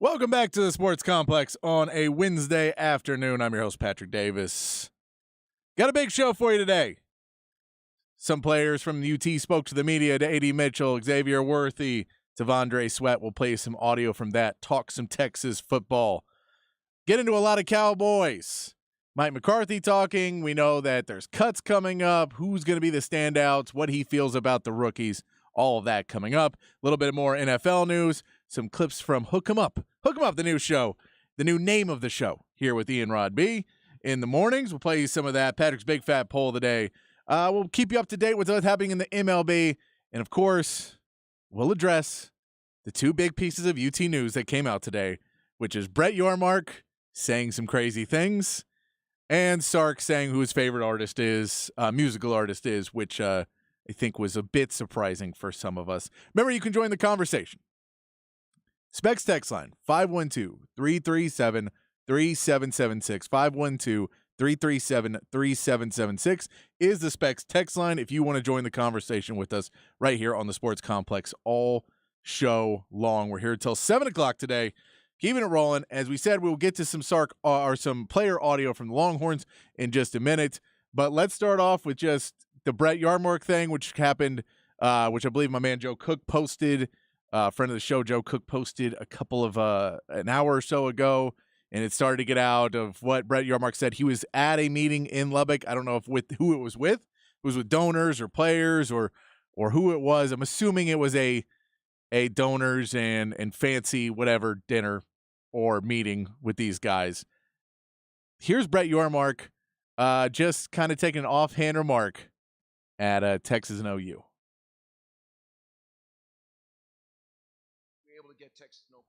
Welcome back to the Sports Complex on a Wednesday afternoon. I'm your host, Patrick Davis. Got a big show for you today. Some players from the UT spoke to the media, to A.D. Mitchell, Xavier Worthy, T'Vondre Sweat. We'll play some audio from that, talk some Texas football, get into a lot of Cowboys. Mike McCarthy talking. We know that there's cuts coming up, who's going to be the standouts, what he feels about the rookies, all of that coming up. A little bit more NFL news, some clips from Hook 'em Up. Hook 'em Up, the new show, the new name of the show here with Ian Rod B. In the mornings, we'll play you some of that. Patrick's Big Fat Poll of the day. We'll keep you up to date with what's happening in the MLB. And, of course, we'll address the two big pieces of UT news that came out today, which is Brett Yormark saying some crazy things and Sark saying who his favorite artist is, musical artist is, which I think was a bit surprising for some of us. Remember, you can join the conversation. Specs text line, 512-337-3776. 512-337-3776 is the Specs text line if you want to join the conversation with us right here on the Sports Complex all show long. We're here until 7 o'clock today, keeping it rolling. As we said, we'll get to some Sark or some player audio from the Longhorns in just a minute. But let's start off with just the Brett Yormark thing, which happened, which I believe my man Joe Cook posted. Friend of the show, Joe Cook, posted a couple of an hour or so ago, and it started to get out of what Brett Yormark said. He was at a meeting in Lubbock. I don't know if with who it was with. It was with donors or players or who it was. I'm assuming it was a donors and fancy whatever dinner or meeting with these guys. Here's Brett Yormark just kind of taking an offhand remark at Texas and OU.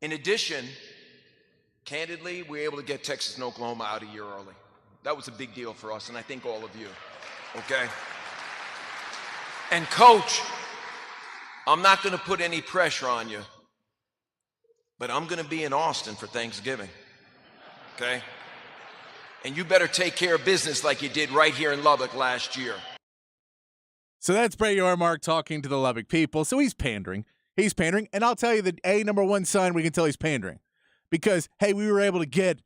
In addition, candidly, we were able to get Texas and Oklahoma out a year early. That was a big deal for us, and I think all of you, okay? And Coach, I'm not going to put any pressure on you, but I'm going to be in Austin for Thanksgiving, okay? And you better take care of business like you did right here in Lubbock last year. So that's Brett Yormark talking to the Lubbock people. So he's pandering. He's pandering, and I'll tell you the number one sign we can tell he's pandering, because hey, we were able to get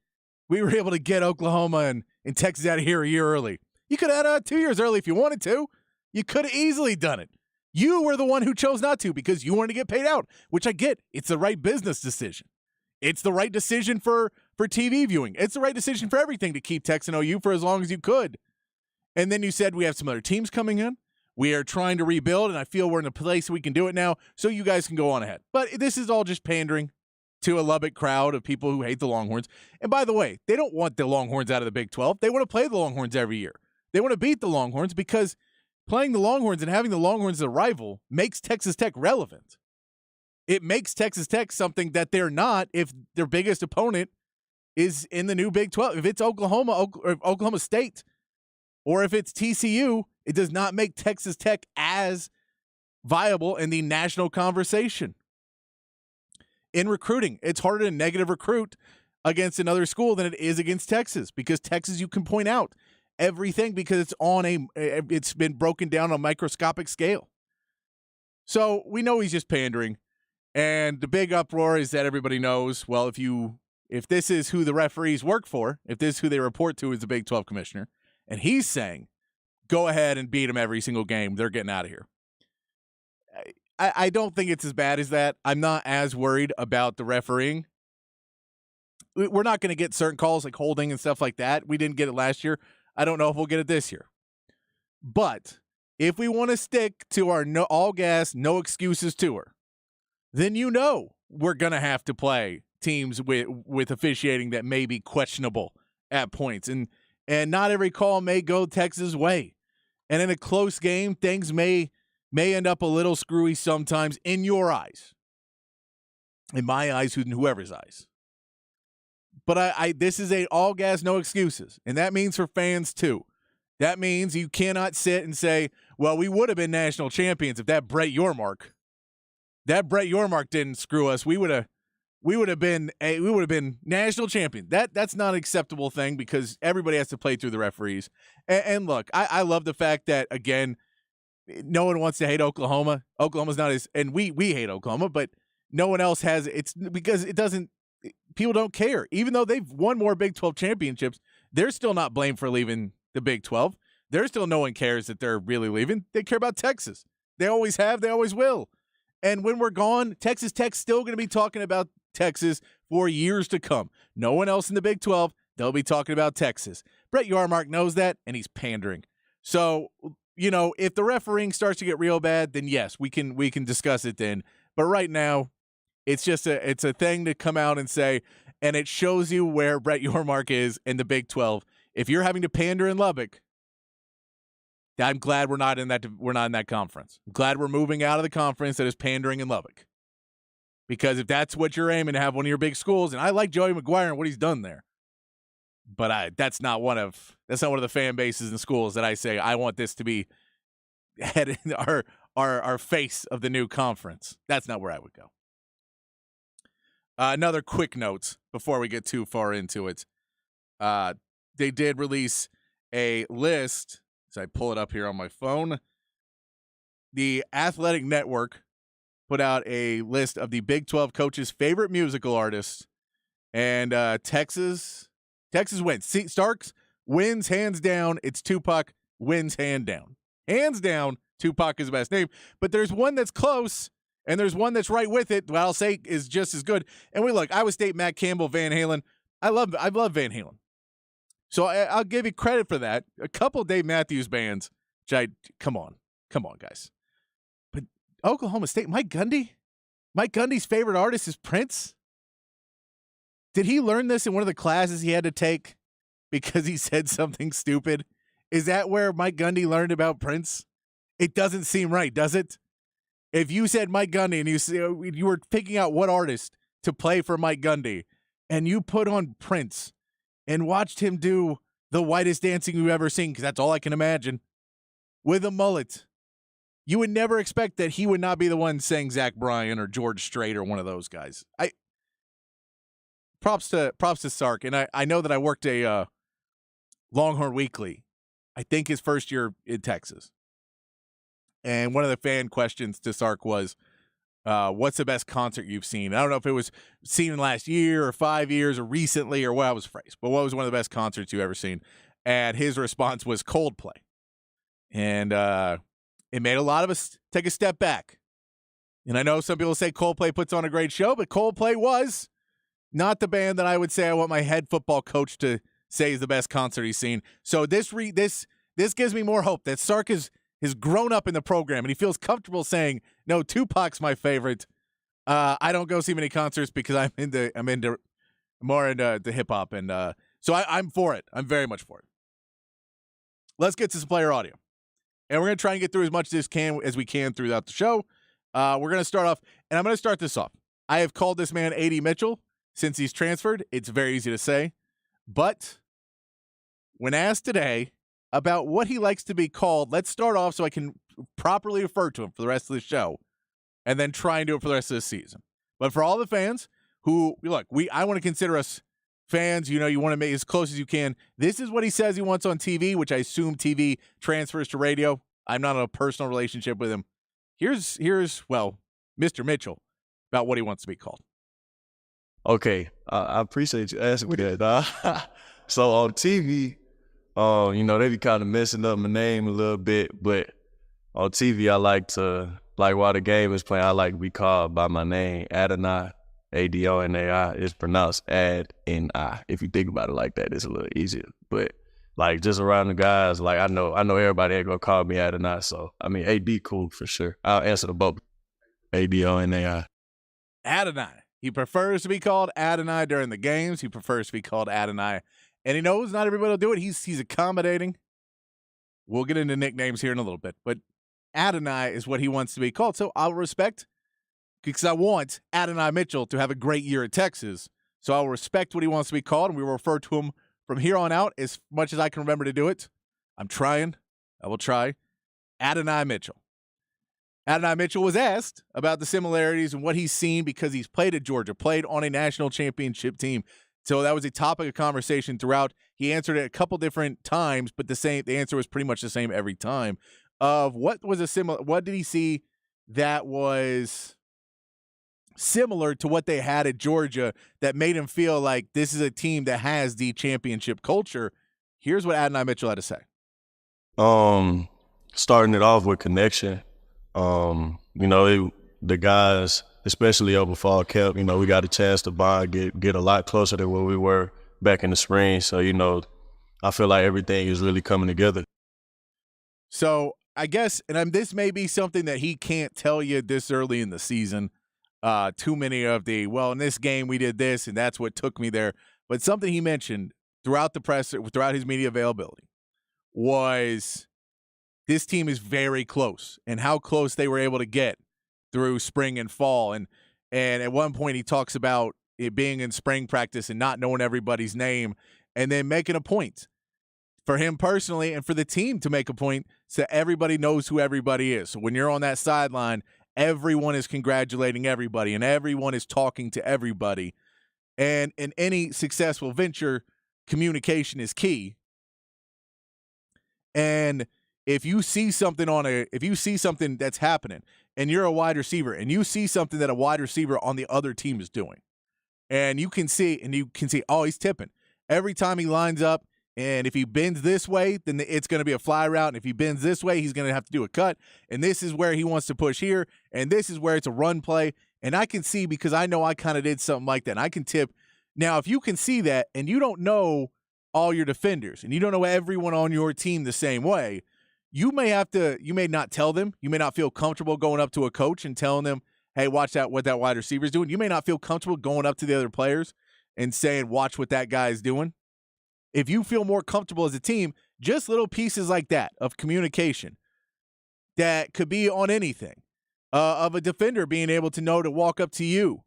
Oklahoma and Texas out of here a year early. You could have had 2 years early if you wanted to. You could have easily done it. You were the one who chose not to because you wanted to get paid out, which I get. It's the right business decision. It's the right decision for TV viewing. It's the right decision for everything to keep Texas and OU for as long as you could. And then you said we have some other teams coming in. We are trying to rebuild, and I feel we're in a place we can do it now, so you guys can go on ahead. But this is all just pandering to a Lubbock crowd of people who hate the Longhorns. And by the way, they don't want the Longhorns out of the Big 12. They want to play the Longhorns every year. They want to beat the Longhorns because playing the Longhorns and having the Longhorns as a rival makes Texas Tech relevant. It makes Texas Tech something that they're not if their biggest opponent is in the new Big 12. If it's Oklahoma State, or if it's TCU, it does not make Texas Tech as viable in the national conversation. In recruiting, it's harder to negative recruit against another school than it is against Texas, because Texas, you can point out everything because it's been broken down on a microscopic scale. So we know he's just pandering, and the big uproar is that everybody knows, well, if this is who the referees work for, if this is who they report to as the Big 12 commissioner, and he's saying, go ahead and beat them every single game, they're getting out of here. I don't think it's as bad as that. I'm not as worried about the refereeing. We're not going to get certain calls like holding and stuff like that. We didn't get it last year. I don't know if we'll get it this year. But if we want to stick to our no all gas, no excuses tour, then we're going to have to play teams with officiating that may be questionable at points. And not every call may go Texas' way. And in a close game, things may end up a little screwy sometimes in your eyes. In my eyes, whoever's eyes. But this is a all gas, no excuses. And that means for fans too. That means you cannot sit and say, well, we would have been national champions if that Brett Yormark didn't screw us. We would have been national champion. That's not an acceptable thing because everybody has to play through the referees. And look, I love the fact that, again, no one wants to hate Oklahoma. Oklahoma's not and we hate Oklahoma, but no one else has. It's because it doesn't people don't care. Even though they've won more Big 12 championships, they're still not blamed for leaving the Big 12. There's still no one cares that they're really leaving. They care about Texas. They always have. They always will. And when we're gone, Texas Tech's still going to be talking about Texas for years to come. No one else in the Big 12, they'll be talking about Texas. Brett Yormark knows that, and he's pandering. So, if the refereeing starts to get real bad, then yes, we can discuss it then. But right now, it's just it's a thing to come out and say, and it shows you where Brett Yormark is in the Big 12. If you're having to pander in Lubbock, I'm glad we're not in that conference. I'm glad we're moving out of the conference that is pandering in Lubbock. Because if that's what you're aiming to have one of your big schools, and I like Joey McGuire and what he's done there, but that's not one of the fan bases and schools that I say I want this to be heading our face of the new conference. That's not where I would go. Another quick note before we get too far into it. They did release a list. So I pull it up here on my phone. The Athletic Network put out a list of the Big 12 coaches' favorite musical artists. And Texas wins. See, Starks wins hands down. It's Tupac, wins hand down. Hands down, Tupac is the best name. But there's one that's close, and there's one that's right with it, what I'll say is just as good. And we look, Iowa State, Matt Campbell, Van Halen. I love Van Halen. So I'll give you credit for that. A couple Dave Matthews bands, come on, guys. But Oklahoma State, Mike Gundy's favorite artist is Prince. Did he learn this in one of the classes he had to take because he said something stupid? Is that where Mike Gundy learned about Prince? It doesn't seem right, does it? If you said Mike Gundy and you were picking out what artist to play for Mike Gundy, and you put on Prince and watched him do the whitest dancing you've ever seen, because that's all I can imagine, with a mullet, you would never expect that he would not be the one saying Zach Bryan or George Strait or one of those guys. Props to Sark, and I know that I worked a Longhorn Weekly, I think his first year in Texas. And one of the fan questions to Sark was, what's the best concert you've seen? I don't know if it was seen last year or 5 years or recently or what I was phrased, but what was one of the best concerts you've ever seen? And his response was Coldplay. And it made a lot of us take a step back. And I know some people say Coldplay puts on a great show, but Coldplay was not the band that I would say I want my head football coach to say is the best concert he's seen. So this gives me more hope that Sark has grown up in the program and he feels comfortable saying, no, Tupac's my favorite. I don't go see many concerts because I'm more into the hip hop. And so I'm for it. I'm very much for it. Let's get to some player audio. And we're going to try and get through as much as we can throughout the show. We're going to start off, and I'm going to start this off. I have called this man A.D. Mitchell since he's transferred. It's very easy to say. But when asked today about what he likes to be called, let's start off so I can properly refer to him for the rest of the show and then try and do it for the rest of the season. But for all the fans who, look, I want to consider us fans, you want to make it as close as you can. This is what he says he wants on TV, which I assume TV transfers to radio. I'm not in a personal relationship with him. Here's Mr. Mitchell about what he wants to be called. Okay, I appreciate you asking me that. So on TV, they be kind of messing up my name a little bit, but on TV, I like while the game is playing, I like to be called by my name, Adonai, Adonai. It's pronounced Ad-N-I. If you think about it like that, it's a little easier. But just around the guys, I know everybody ain't gonna call me Adonai, so AD cool for sure. I'll answer the both. Adonai. Adonai. He prefers to be called Adonai during the games. He prefers to be called Adonai. And he knows not everybody will do it. He's accommodating. We'll get into nicknames here in a little bit. But Adonai is what he wants to be called. So I'll respect, because I want Adonai Mitchell to have a great year at Texas. So I'll respect what he wants to be called, and we will refer to him from here on out as much as I can remember to do it. I'm trying. I will try. Adonai Mitchell. Adonai Mitchell was asked about the similarities and what he's seen because he's played at Georgia, played on a national championship team. So that was a topic of conversation throughout. He answered it a couple different times, but the answer was pretty much the same every time. Of what did he see that was similar to what they had at Georgia that made him feel like this is a team that has the championship culture. Here's what Adonai Mitchell had to say. Starting it off with connection. The guys, especially over fall camp, we got a chance to bond, get a lot closer than where we were back in the spring. So, I feel like everything is really coming together. So I guess, and this may be something that he can't tell you this early in the season. Too many of in this game we did this, and that's what took me there. But something he mentioned throughout the presser, throughout his media availability, was this team is very close, and how close they were able to get through spring and fall. And at one point he talks about it being in spring practice and not knowing everybody's name, and then making a point for him personally and for the team to make a point so everybody knows who everybody is. So when you're on that sideline, everyone is congratulating everybody and everyone is talking to everybody. And in any successful venture, communication is key. And if you see something that's happening and you're a wide receiver and you see something that a wide receiver on the other team is doing, and you can see, oh, he's tipping. Every time he lines up, and if he bends this way, then it's going to be a fly route. And if he bends this way, he's going to have to do a cut. And this is where he wants to push here. And this is where it's a run play. And I can see, because I know I kind of did something like that. And I can tip. Now, if you can see that and you don't know all your defenders and you don't know everyone on your team the same way, you may not tell them. You may not feel comfortable going up to a coach and telling them, hey, watch out what that wide receiver is doing. You may not feel comfortable going up to the other players and saying, watch what that guy is doing. If you feel more comfortable as a team, just little pieces like that of communication that could be on anything, of a defender being able to know to walk up to you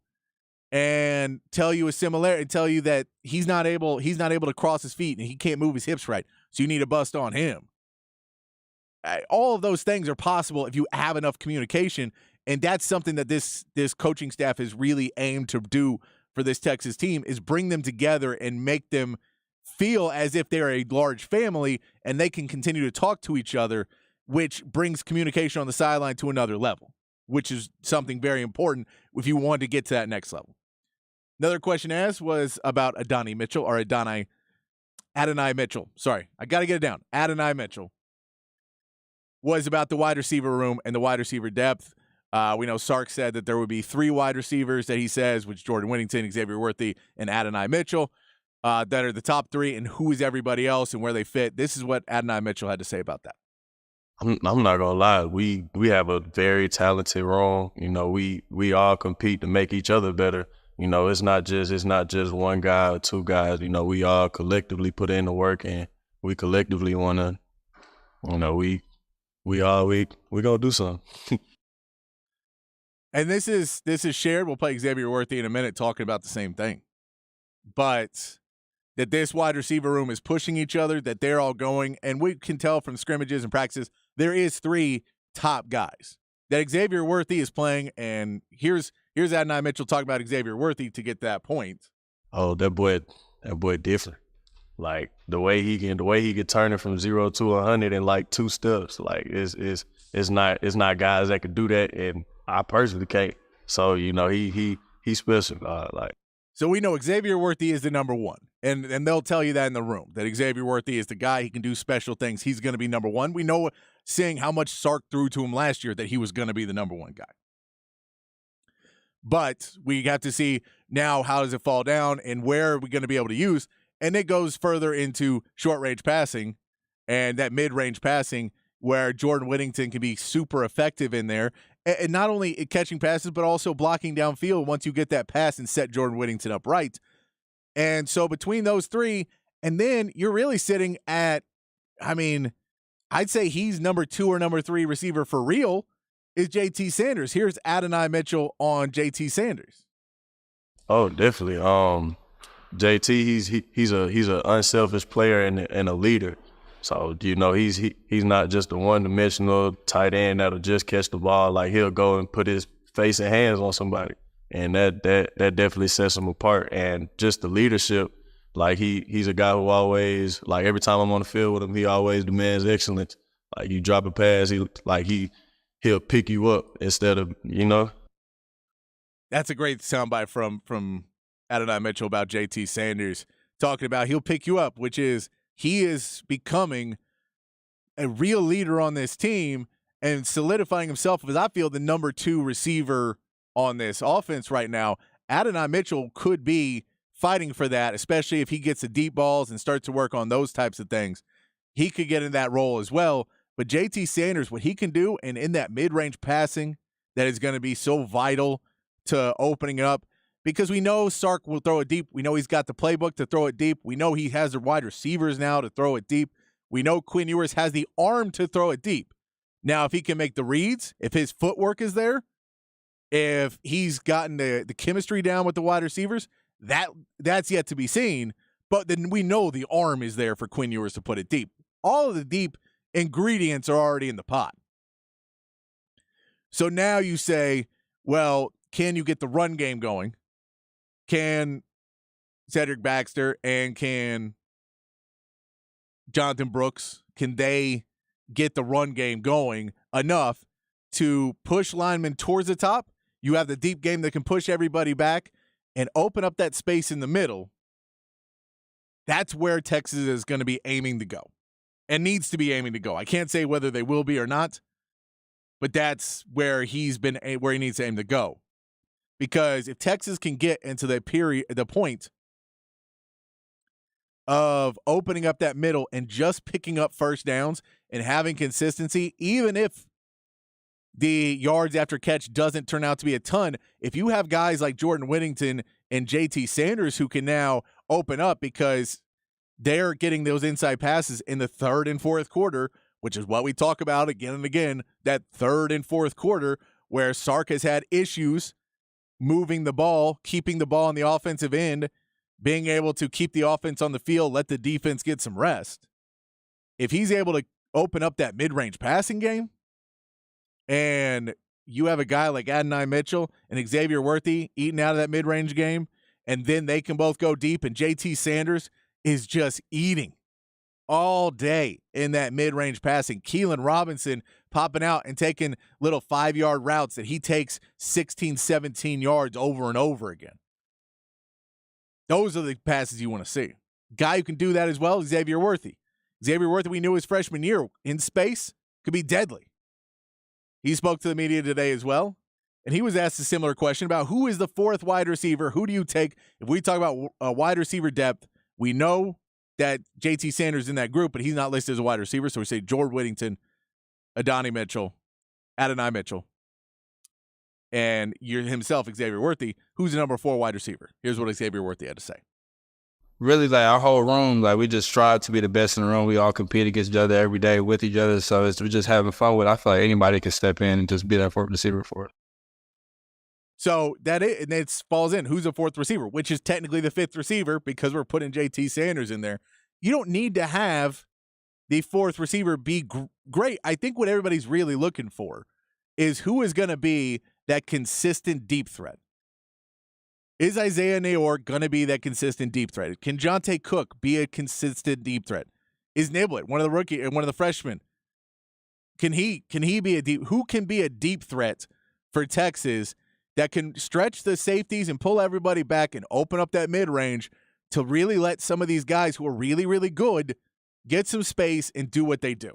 and tell you a similarity, tell you that he's not able to cross his feet and he can't move his hips right, so you need to bust on him. All of those things are possible if you have enough communication, and that's something that this coaching staff has really aimed to do for this Texas team, is bring them together and make them feel as if they're a large family and they can continue to talk to each other, which brings communication on the sideline to another level, which is something very important if you want to get to that next level. Another question asked was about Adonai Mitchell. Sorry, I got to get it down. Adonai Mitchell was about the wide receiver room and the wide receiver depth. We know Sark said that there would be 3 wide receivers that he says, which Jordan Whittington, Xavier Worthy, and Adonai Mitchell. That are the top 3, and who is everybody else and where they fit. This is what Adonai Mitchell had to say about that. I'm not gonna lie, we have a very talented room. We all compete to make each other better. It's not just one guy or 2 guys. We all collectively put in the work, and we collectively wanna, we gonna do something. And this is shared. We'll play Xavier Worthy in a minute talking about the same thing, but that this wide receiver room is pushing each other, that they're all going, and we can tell from scrimmages and practices, there is 3 top guys that Xavier Worthy is playing, and here's Adonai Mitchell talking about Xavier Worthy to get that point. Oh, that boy different. Like the way he can turn it from 0 to 100 in like 2 steps. Like it's not guys that could do that, and I personally can't. So he's special. So we know Xavier Worthy is the number 1, and they'll tell you that in the room, that Xavier Worthy is the guy. He can do special things. He's going to be number 1. We know, seeing how much Sark threw to him last year, that he was going to be the number 1 guy. But we have to see now, how does it fall down and where are we going to be able to use? And it goes further into short-range passing and that mid-range passing, where Jordan Whittington can be super effective in there. And not only catching passes, but also blocking downfield once you get that pass and set Jordan Whittington up right. And so between those 3, and then you're really sitting at, I'd say he's number 2 or number 3 receiver for real, is JT Sanders. Here's Adonai Mitchell on JT Sanders. Oh, definitely. JT, he's an unselfish player and a leader. So, he's not just a one-dimensional tight end that'll just catch the ball. Like, he'll go and put his face and hands on somebody. And that definitely sets him apart. And just the leadership, like he's a guy who always, like every time I'm on the field with him, he always demands excellence. Like you drop a pass, he'll pick you up instead of, That's a great soundbite from Adonai Mitchell about JT Sanders talking about he'll pick you up, which is he is becoming a real leader on this team and solidifying himself as, I feel, the number 2 receiver on this offense right now. Adonai Mitchell could be fighting for that, especially if he gets the deep balls and starts to work on those types of things. He could get in that role as well. But JT Sanders, what he can do, and in that mid-range passing that is going to be so vital to opening up, because we know Sark will throw it deep. We know he's got the playbook to throw it deep. We know he has the wide receivers now to throw it deep. We know Quinn Ewers has the arm to throw it deep. Now, if he can make the reads, if his footwork is there, if he's gotten the chemistry down with the wide receivers, that's yet to be seen. But then we know the arm is there for Quinn Ewers to put it deep. All of the deep ingredients are already in the pot. So now you say, well, can you get the run game going? Can Cedric Baxter and can Jonathan Brooks, can they get the run game going enough to push linemen towards the top? You have the deep game that can push everybody back and open up that space in the middle. That's where Texas is going to be aiming to go and needs to be aiming to go. I can't say whether they will be or not, but that's where he needs to aim to go. Because if Texas can get into the point of opening up that middle and just picking up first downs and having consistency, even if the yards after catch doesn't turn out to be a ton, if you have guys like Jordan Whittington and JT Sanders who can now open up because they're getting those inside passes in the third and fourth quarter, which is what we talk about again and again, that third and fourth quarter where Sark has had issues moving the ball, keeping the ball on the offensive end, being able to keep the offense on the field, let the defense get some rest. If he's able to open up that mid-range passing game, and you have a guy like Adonai Mitchell and Xavier Worthy eating out of that mid-range game, and then they can both go deep, and JT Sanders is just eating all day in that mid-range passing. Keelan Robinson popping out and taking little 5-yard routes that he takes 16, 17 yards over and over again. Those are the passes you want to see. Guy who can do that as well is Xavier Worthy. Xavier Worthy, we knew his freshman year in space, could be deadly. He spoke to the media today as well, and he was asked a similar question about who is the fourth wide receiver. Who do you take? If we talk about wide receiver depth, we know that JT Sanders is in that group, but he's not listed as a wide receiver, so we say Jordan Whittington, Adonai Mitchell, and himself, Xavier Worthy, who's the number 4 wide receiver. Here's what Xavier Worthy had to say. Really, like, our whole room, like, we just strive to be the best in the room. We all compete against each other every day with each other, so we're just having fun with it. I feel like anybody can step in and just be that fourth receiver for it. So it falls in. Who's a fourth receiver, which is technically the 5th receiver because we're putting JT Sanders in there. You don't need to have the fourth receiver be great. I think what everybody's really looking for is who is going to be that consistent deep threat. Is Isaiah Neyor going to be that consistent deep threat? Can Jonte Cook be a consistent deep threat? Is Niblett, one of the freshmen, can he be who can be a deep threat for Texas that can stretch the safeties and pull everybody back and open up that mid-range to really let some of these guys who are really, really good get some space and do what they do?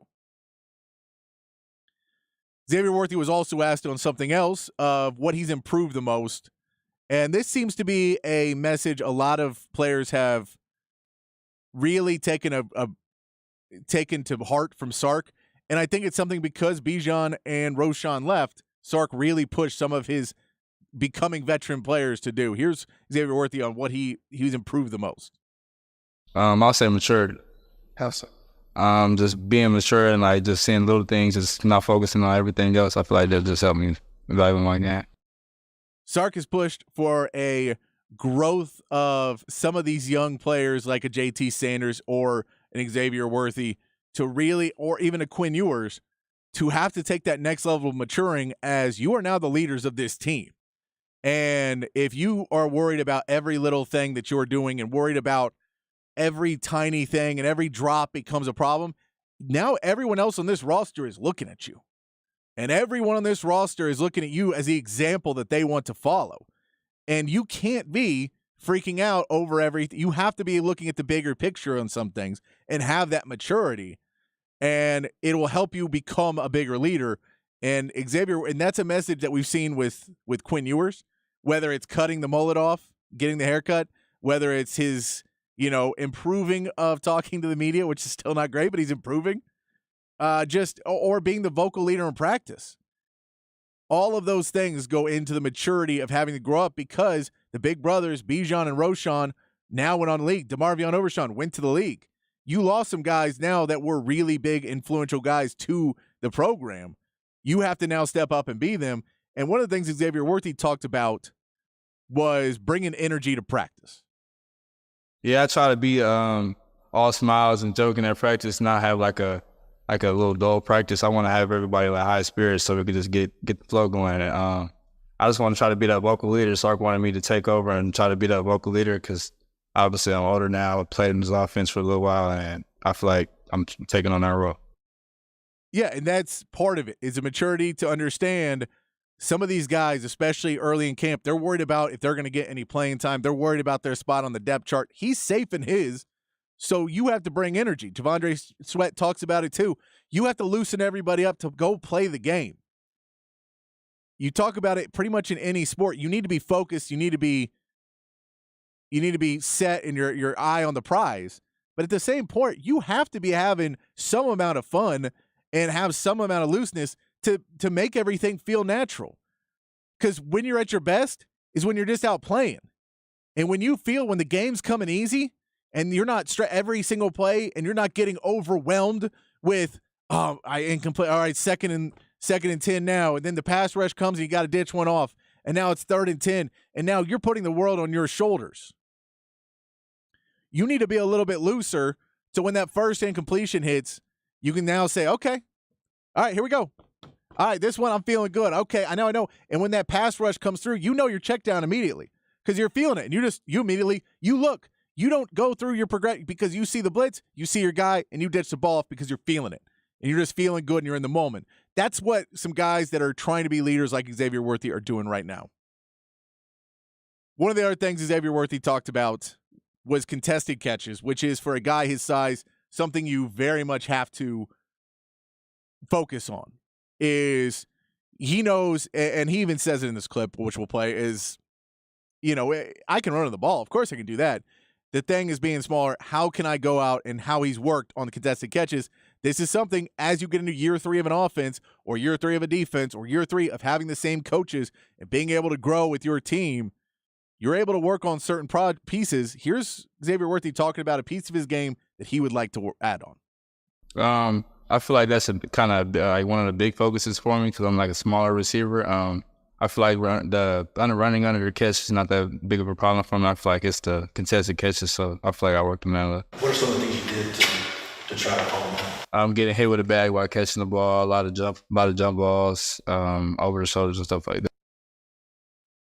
Xavier Worthy was also asked on something else of what he's improved the most. And this seems to be a message a lot of players have really taken to heart from Sark. And I think it's something because Bijan and Roschon left, Sark really pushed some of his becoming veteran players to do. Here's Xavier Worthy on what he's improved the most. I'll say maturity. How so? Just being mature and like just seeing little things, just not focusing on everything else. I feel like that just helped me evaluate my game. Sark has pushed for a growth of some of these young players like a JT Sanders or an Xavier Worthy to really, or even a Quinn Ewers, to have to take that next level of maturing as you are now the leaders of this team. And if you are worried about every little thing that you're doing and worried about every tiny thing and every drop becomes a problem, now everyone else on this roster is looking at you. And everyone on this roster is looking at you as the example that they want to follow. And you can't be freaking out over everything. You have to be looking at the bigger picture on some things and have that maturity. And it will help you become a bigger leader. And Xavier, and that's a message that we've seen with Quinn Ewers, whether it's cutting the mullet off, getting the haircut, whether it's his, improving of talking to the media, which is still not great, but he's improving, or being the vocal leader in practice. All of those things go into the maturity of having to grow up because the big brothers, Bijan and Roshan, now went on the league. DeMarvion Overshawn went to the league. You lost some guys now that were really big, influential guys to the program. You have to now step up and be them. And one of the things Xavier Worthy talked about was bringing energy to practice. Yeah, I try to be all smiles and joking at practice, not have like a little dull practice. I want to have everybody like high spirits so we could just get the flow going. And I just want to try to be that vocal leader. Sark wanted me to take over and try to be that vocal leader because obviously I'm older now. I played in this offense for a little while, and I feel like I'm taking on that role. Yeah, and that's part of it, is a maturity to understand some of these guys, especially early in camp, they're worried about if they're going to get any playing time. They're worried about their spot on the depth chart. He's safe in his, so you have to bring energy. T'Vondre Sweat talks about it too. You have to loosen everybody up to go play the game. You talk about it pretty much in any sport. You need to be focused. You need to be set in your eye on the prize. But at the same point, you have to be having some amount of fun and have some amount of looseness to make everything feel natural. Because when you're at your best is when you're just out playing. And when the game's coming easy and you're not every single play and you're not getting overwhelmed with, incomplete. All right, second and 10 now. And then the pass rush comes and you got to ditch one off. And now it's 3rd and 10. And now you're putting the world on your shoulders. You need to be a little bit looser so when that first incompletion hits, you can now say, okay, all right, here we go. All right, this one I'm feeling good. Okay, I know. And when that pass rush comes through, you're checked down immediately because you're feeling it. And you immediately look. You don't go through your progression because you see the blitz, you see your guy, and you ditch the ball off because you're feeling it. And you're just feeling good and you're in the moment. That's what some guys that are trying to be leaders like Xavier Worthy are doing right now. One of the other things Xavier Worthy talked about was contested catches, which is for a guy his size, something you very much have to focus on. Is he knows, and he even says it in this clip, which we'll play, is, I can run on the ball. Of course I can do that. The thing is being smaller. How can I go out and how he's worked on the contested catches? This is something as you get into year 3 of an offense or year 3 of a defense or year 3 of having the same coaches and being able to grow with your team, you're able to work on certain pieces. Here's Xavier Worthy talking about a piece of his game that he would like to add on. I feel like that's a kind of like one of the big focuses for me because I'm like a smaller receiver. I feel like running under the catch is not that big of a problem for me. I feel like it's the contested catches, so I feel like I worked on that a lot. What are some of the things you did to try to calm down? I'm getting hit with a bag while catching the ball, a lot of jump balls, over the shoulders and stuff like that.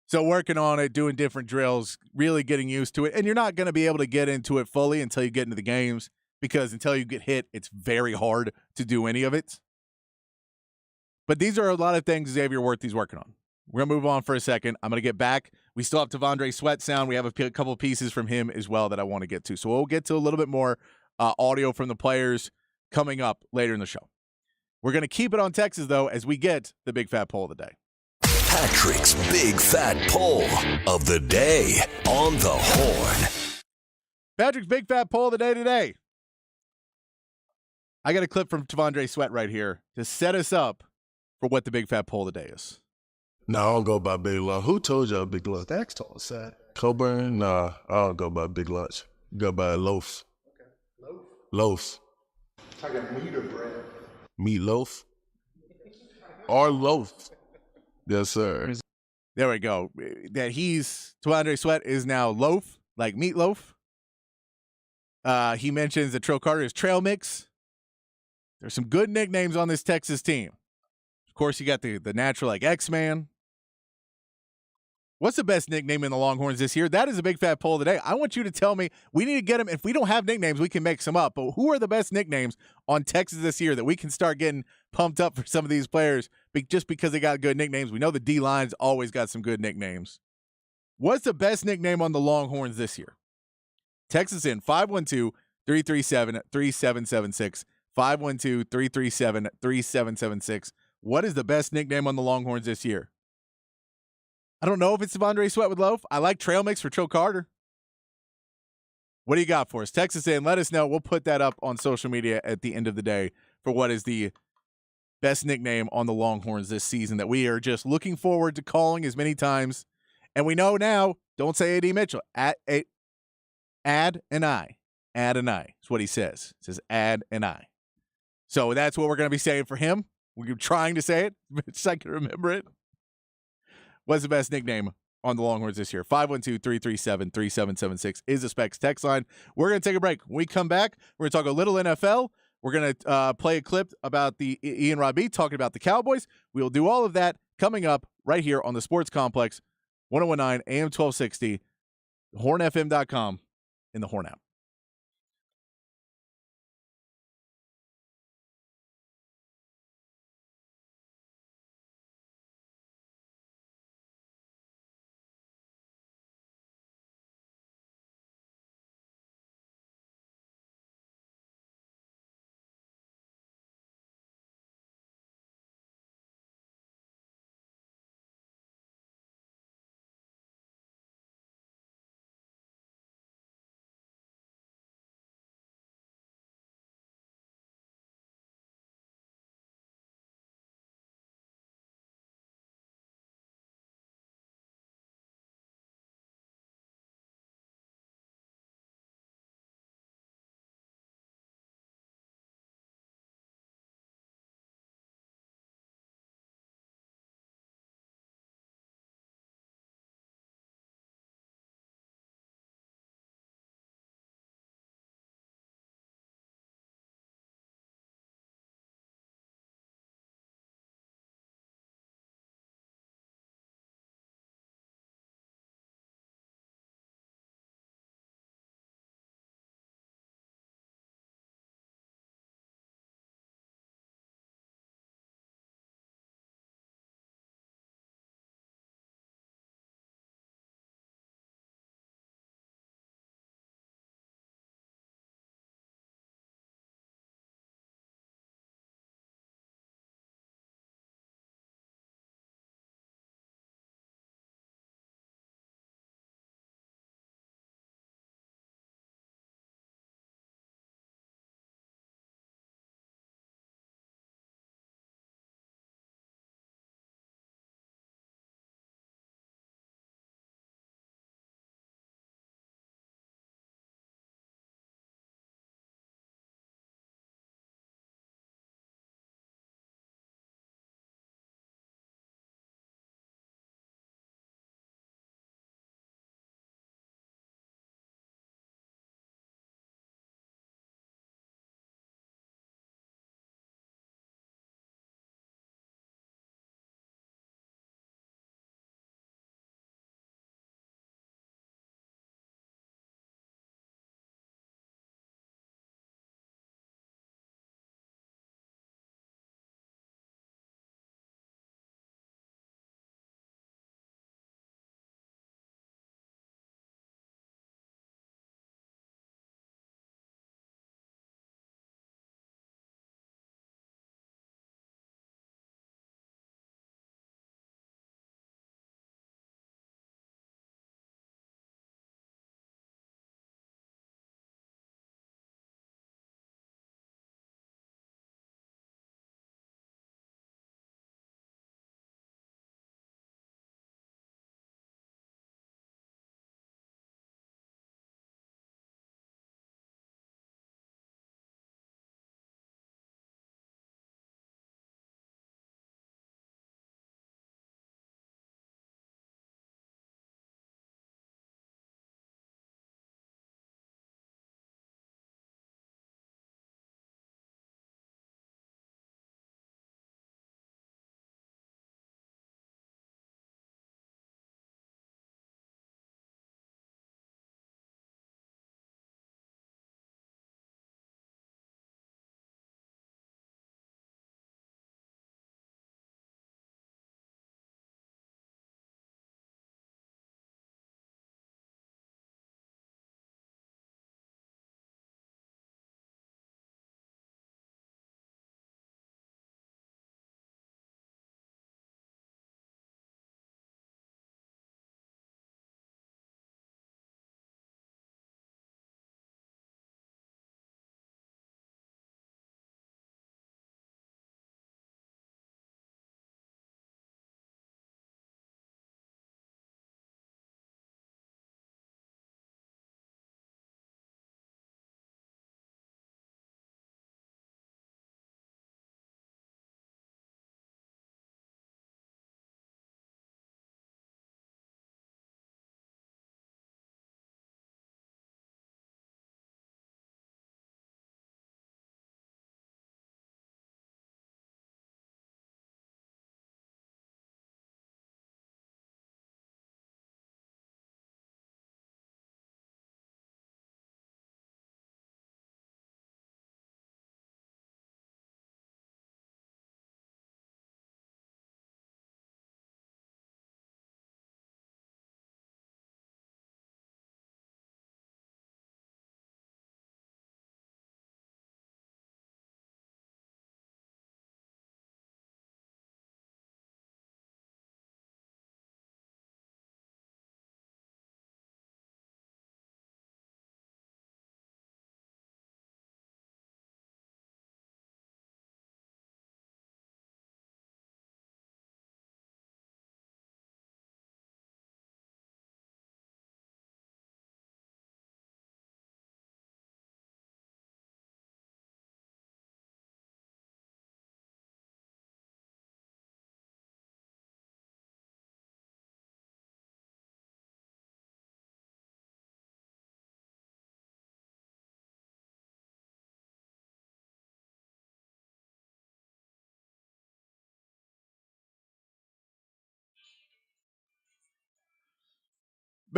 So working on it, doing different drills, really getting used to it. And you're not going to be able to get into it fully until you get into the games because until you get hit, it's very hard to do any of it. But these are a lot of things Xavier Worthy's working on. We're going to move on for a second. I'm going to get back. We still have T'Vondre Sweat sound. We have a couple pieces from him as well that I want to get to. So we'll get to a little bit more audio from the players coming up later in the show. We're going to keep it on Texas, though, as we get the Big Fat Poll of the Day. Patrick's Big Fat Poll of the Day on the Horn. Patrick's Big Fat Poll of the Day today. I got a clip from T'Vondre Sweat right here to set us up for what the Big Fat Poll of the Day is. No, I don't go by Big Lunch. Who told y'all Big Lunch? Dax told us that. Coburn? Nah, I don't go by Big Lunch. Go by Loaf. Okay. Loaf. Talking meat or bread? Meatloaf. Or loaf. Yes, sir. There we go. That T'Vondre Sweat is now Loaf, like meatloaf. He mentions that Trill Carter is Trail Mix. There's some good nicknames on this Texas team. Of course, you got the natural like X-Man. What's the best nickname in the Longhorns this year? That is a Big Fat Poll today. I want you to tell me. We need to get them. If we don't have nicknames, we can make some up. But who are the best nicknames on Texas this year that we can start getting pumped up for some of these players just because they got good nicknames? We know the D-line's always got some good nicknames. What's the best nickname on the Longhorns this year? Text us in 512-337-3776. 512-337-3776. What is the best nickname on the Longhorns this year? I don't know if it's Devondre Sweat with Loaf. I like Trail Mix for Trill Carter. What do you got for us? Text us in. Let us know. We'll put that up on social media at the end of the day for what is the best nickname on the Longhorns this season that we are just looking forward to calling as many times. And we know now, don't say A.D. Mitchell. Add an I. Add an I. That's what he says. He says add an I. So that's what we're going to be saying for him. We're trying to say it, just so I can remember it. What's the best nickname on the Longhorns this year? 512-337-3776 is the Specs text line. We're going to take a break. When we come back, we're going to talk a little NFL. We're going to play a clip about the Ian Roby talking about the Cowboys. We will do all of that coming up right here on the Sports Complex, 1019 AM 1260, hornfm.com, in the Horn app.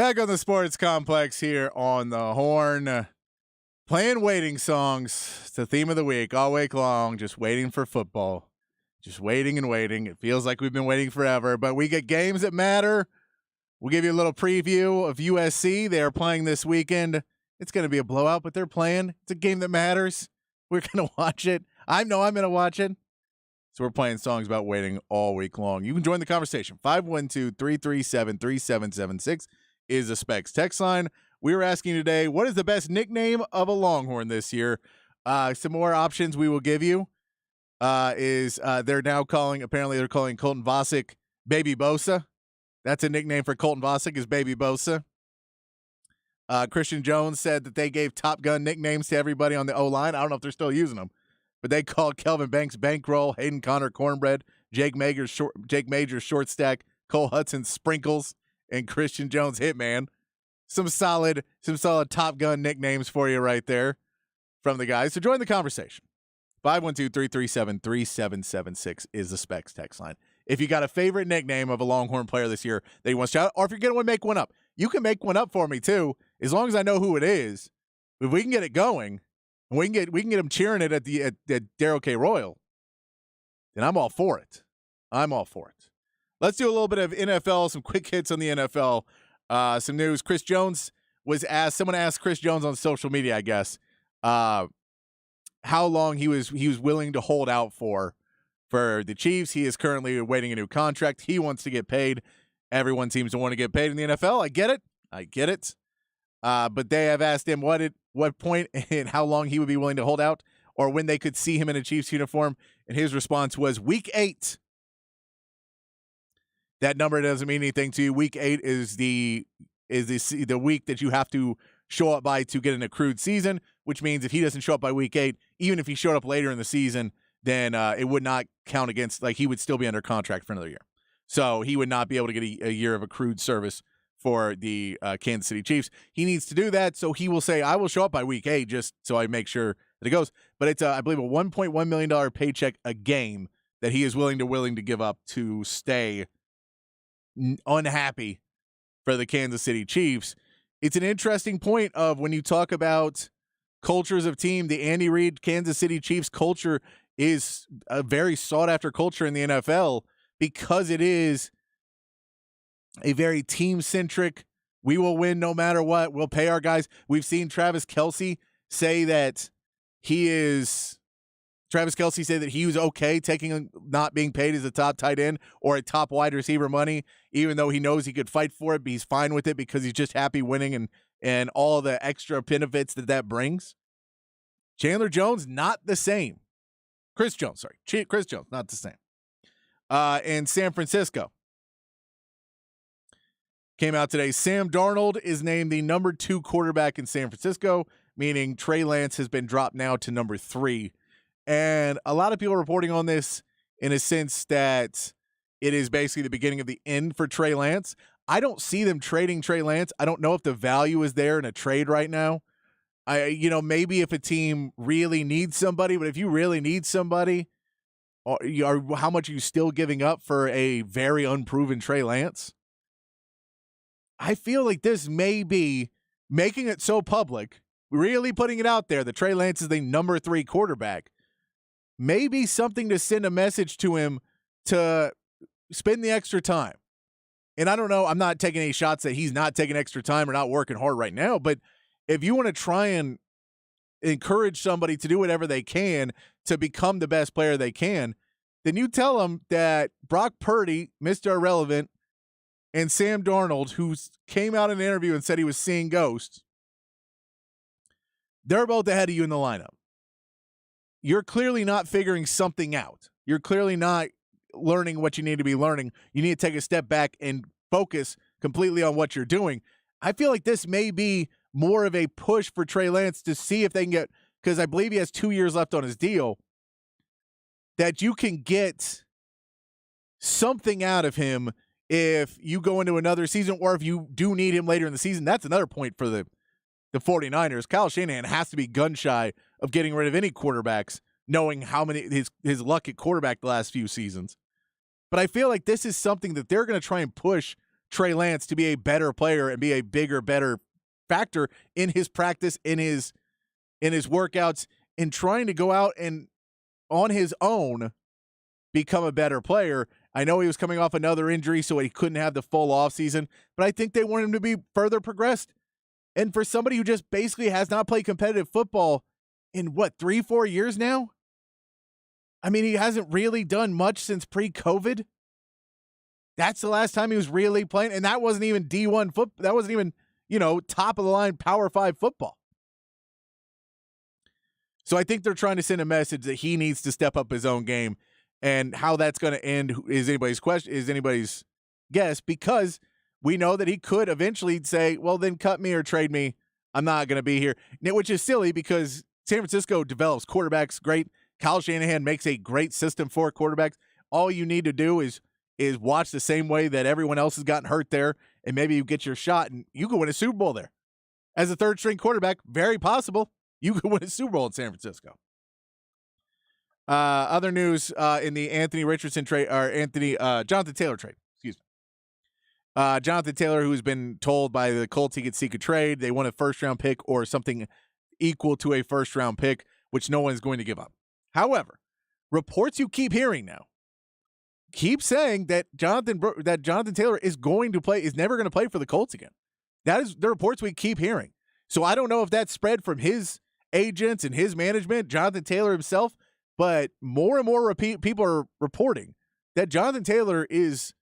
Back on the sports complex here on the Horn. Playing waiting songs. It's the theme of the week, all week long, just waiting for football. Just waiting and waiting. It feels like we've been waiting forever, but we get games that matter. We'll give you a little preview of USC. They are playing this weekend. It's going to be a blowout, but they're playing. It's a game that matters. We're going to watch it. I know I'm going to watch it. So we're playing songs about waiting all week long. You can join the conversation. 512-337-3776 is the Specs text line. We were asking today, what is the best nickname of a Longhorn this year? Some more options we will give you they're now calling, apparently they're calling Colton Vasek Baby Bosa. That's a nickname for Colton Vasek, is Baby Bosa. Christian Jones said that they gave Top Gun nicknames to everybody on the O-line. I don't know if they're still using them, but they called Kelvin Banks Bankroll, Hayden Connor Cornbread, Jake Majors Short Stack, Cole Hudson Sprinkles, and Christian Jones Hitman. Some solid Top Gun nicknames for you right there from the guys. So join the conversation. 512-337-3776 is the Specs text line. If you got a favorite nickname of a Longhorn player this year that you want to shout out, or if you're going to make one up, you can make one up for me too, as long as I know who it is. If we can get it going, and we can get them cheering it at Darrell K. Royal, then I'm all for it. I'm all for it. Let's do a little bit of NFL, some quick hits on the NFL. Some news. Chris Jones was asked. Someone asked Chris Jones on social media, I guess, how long he was willing to hold out for the Chiefs. He is currently awaiting a new contract. He wants to get paid. Everyone seems to want to get paid in the NFL. I get it. But they have asked him what point and how long he would be willing to hold out, or when they could see him in a Chiefs uniform. And his response was Week 8. That number doesn't mean anything to you. Week 8 is the week that you have to show up by to get an accrued season, which means if he doesn't show up by Week 8, even if he showed up later in the season, then it would not count against, like, he would still be under contract for another year. So he would not be able to get a year of accrued service for the Kansas City Chiefs. He needs to do that, so he will say, I will show up by Week 8 just so I make sure that it goes. But it's, I believe, a $1.1 million paycheck a game that he is willing to give up to stay unhappy for the Kansas City Chiefs. It's an interesting point of when you talk about cultures of team, the Andy Reid Kansas City Chiefs culture is a very sought-after culture in the NFL because it is a very team-centric, we will win no matter what, we'll pay our guys. We've seen Travis Kelce say that he was okay taking not being paid as a top tight end or a top wide receiver money, even though he knows he could fight for it, but he's fine with it because he's just happy winning and all the extra benefits that brings. Chandler Jones, not the same. Chris Jones, not the same. And San Francisco came out today. Sam Darnold is named the number 2 quarterback in San Francisco, meaning Trey Lance has been dropped now to number 3. And a lot of people are reporting on this in a sense that it is basically the beginning of the end for Trey Lance. I don't see them trading Trey Lance. I don't know if the value is there in a trade right now. Maybe if a team really needs somebody, but if you really need somebody, how much are you still giving up for a very unproven Trey Lance? I feel like this may be making it so public, really putting it out there that Trey Lance is the number 3 quarterback. Maybe something to send a message to him to spend the extra time. And I don't know, I'm not taking any shots that he's not taking extra time or not working hard right now, but if you want to try and encourage somebody to do whatever they can to become the best player they can, then you tell them that Brock Purdy, Mr. Irrelevant, and Sam Darnold, who came out in an interview and said he was seeing ghosts, they're both ahead of you in the lineup. You're clearly not figuring something out. You're clearly not learning what you need to be learning. You need to take a step back and focus completely on what you're doing. I feel like this may be more of a push for Trey Lance to see if they can get, because I believe he has 2 years left on his deal, that you can get something out of him if you go into another season, or if you do need him later in the season. That's another point for the 49ers. Kyle Shanahan has to be gun shy of getting rid of any quarterbacks, knowing how many his luck at quarterback the last few seasons. But I feel like this is something that they're going to try and push Trey Lance to be a better player and be a bigger, better factor in his practice, in his workouts, in trying to go out and on his own become a better player. I know he was coming off another injury, so he couldn't have the full offseason, but I think they want him to be further progressed. And for somebody who just basically has not played competitive football in, 3-4 years now? I mean, he hasn't really done much since pre-COVID. That's the last time he was really playing, and that wasn't even D1 football. That wasn't even, top-of-the-line Power 5 football. So I think they're trying to send a message that he needs to step up his own game, and how that's going to end is anybody's guess, because we know that he could eventually say, well, then cut me or trade me. I'm not going to be here, which is silly because San Francisco develops quarterbacks great. Kyle Shanahan makes a great system for quarterbacks. All you need to do is watch the same way that everyone else has gotten hurt there, and maybe you get your shot and you could win a Super Bowl there. As a third-string quarterback, very possible you could win a Super Bowl in San Francisco. Other news in the Anthony Richardson trade, or Jonathan Taylor trade. Excuse me. Jonathan Taylor, who's been told by the Colts he could seek a trade. They want a first-round pick or something equal to a first-round pick, which no one's going to give up. However, reports you keep hearing now keep saying that Jonathan Taylor is never going to play for the Colts again. That is the reports we keep hearing. So I don't know if that's spread from his agents and his management, Jonathan Taylor himself, but more and more people are reporting that Jonathan Taylor is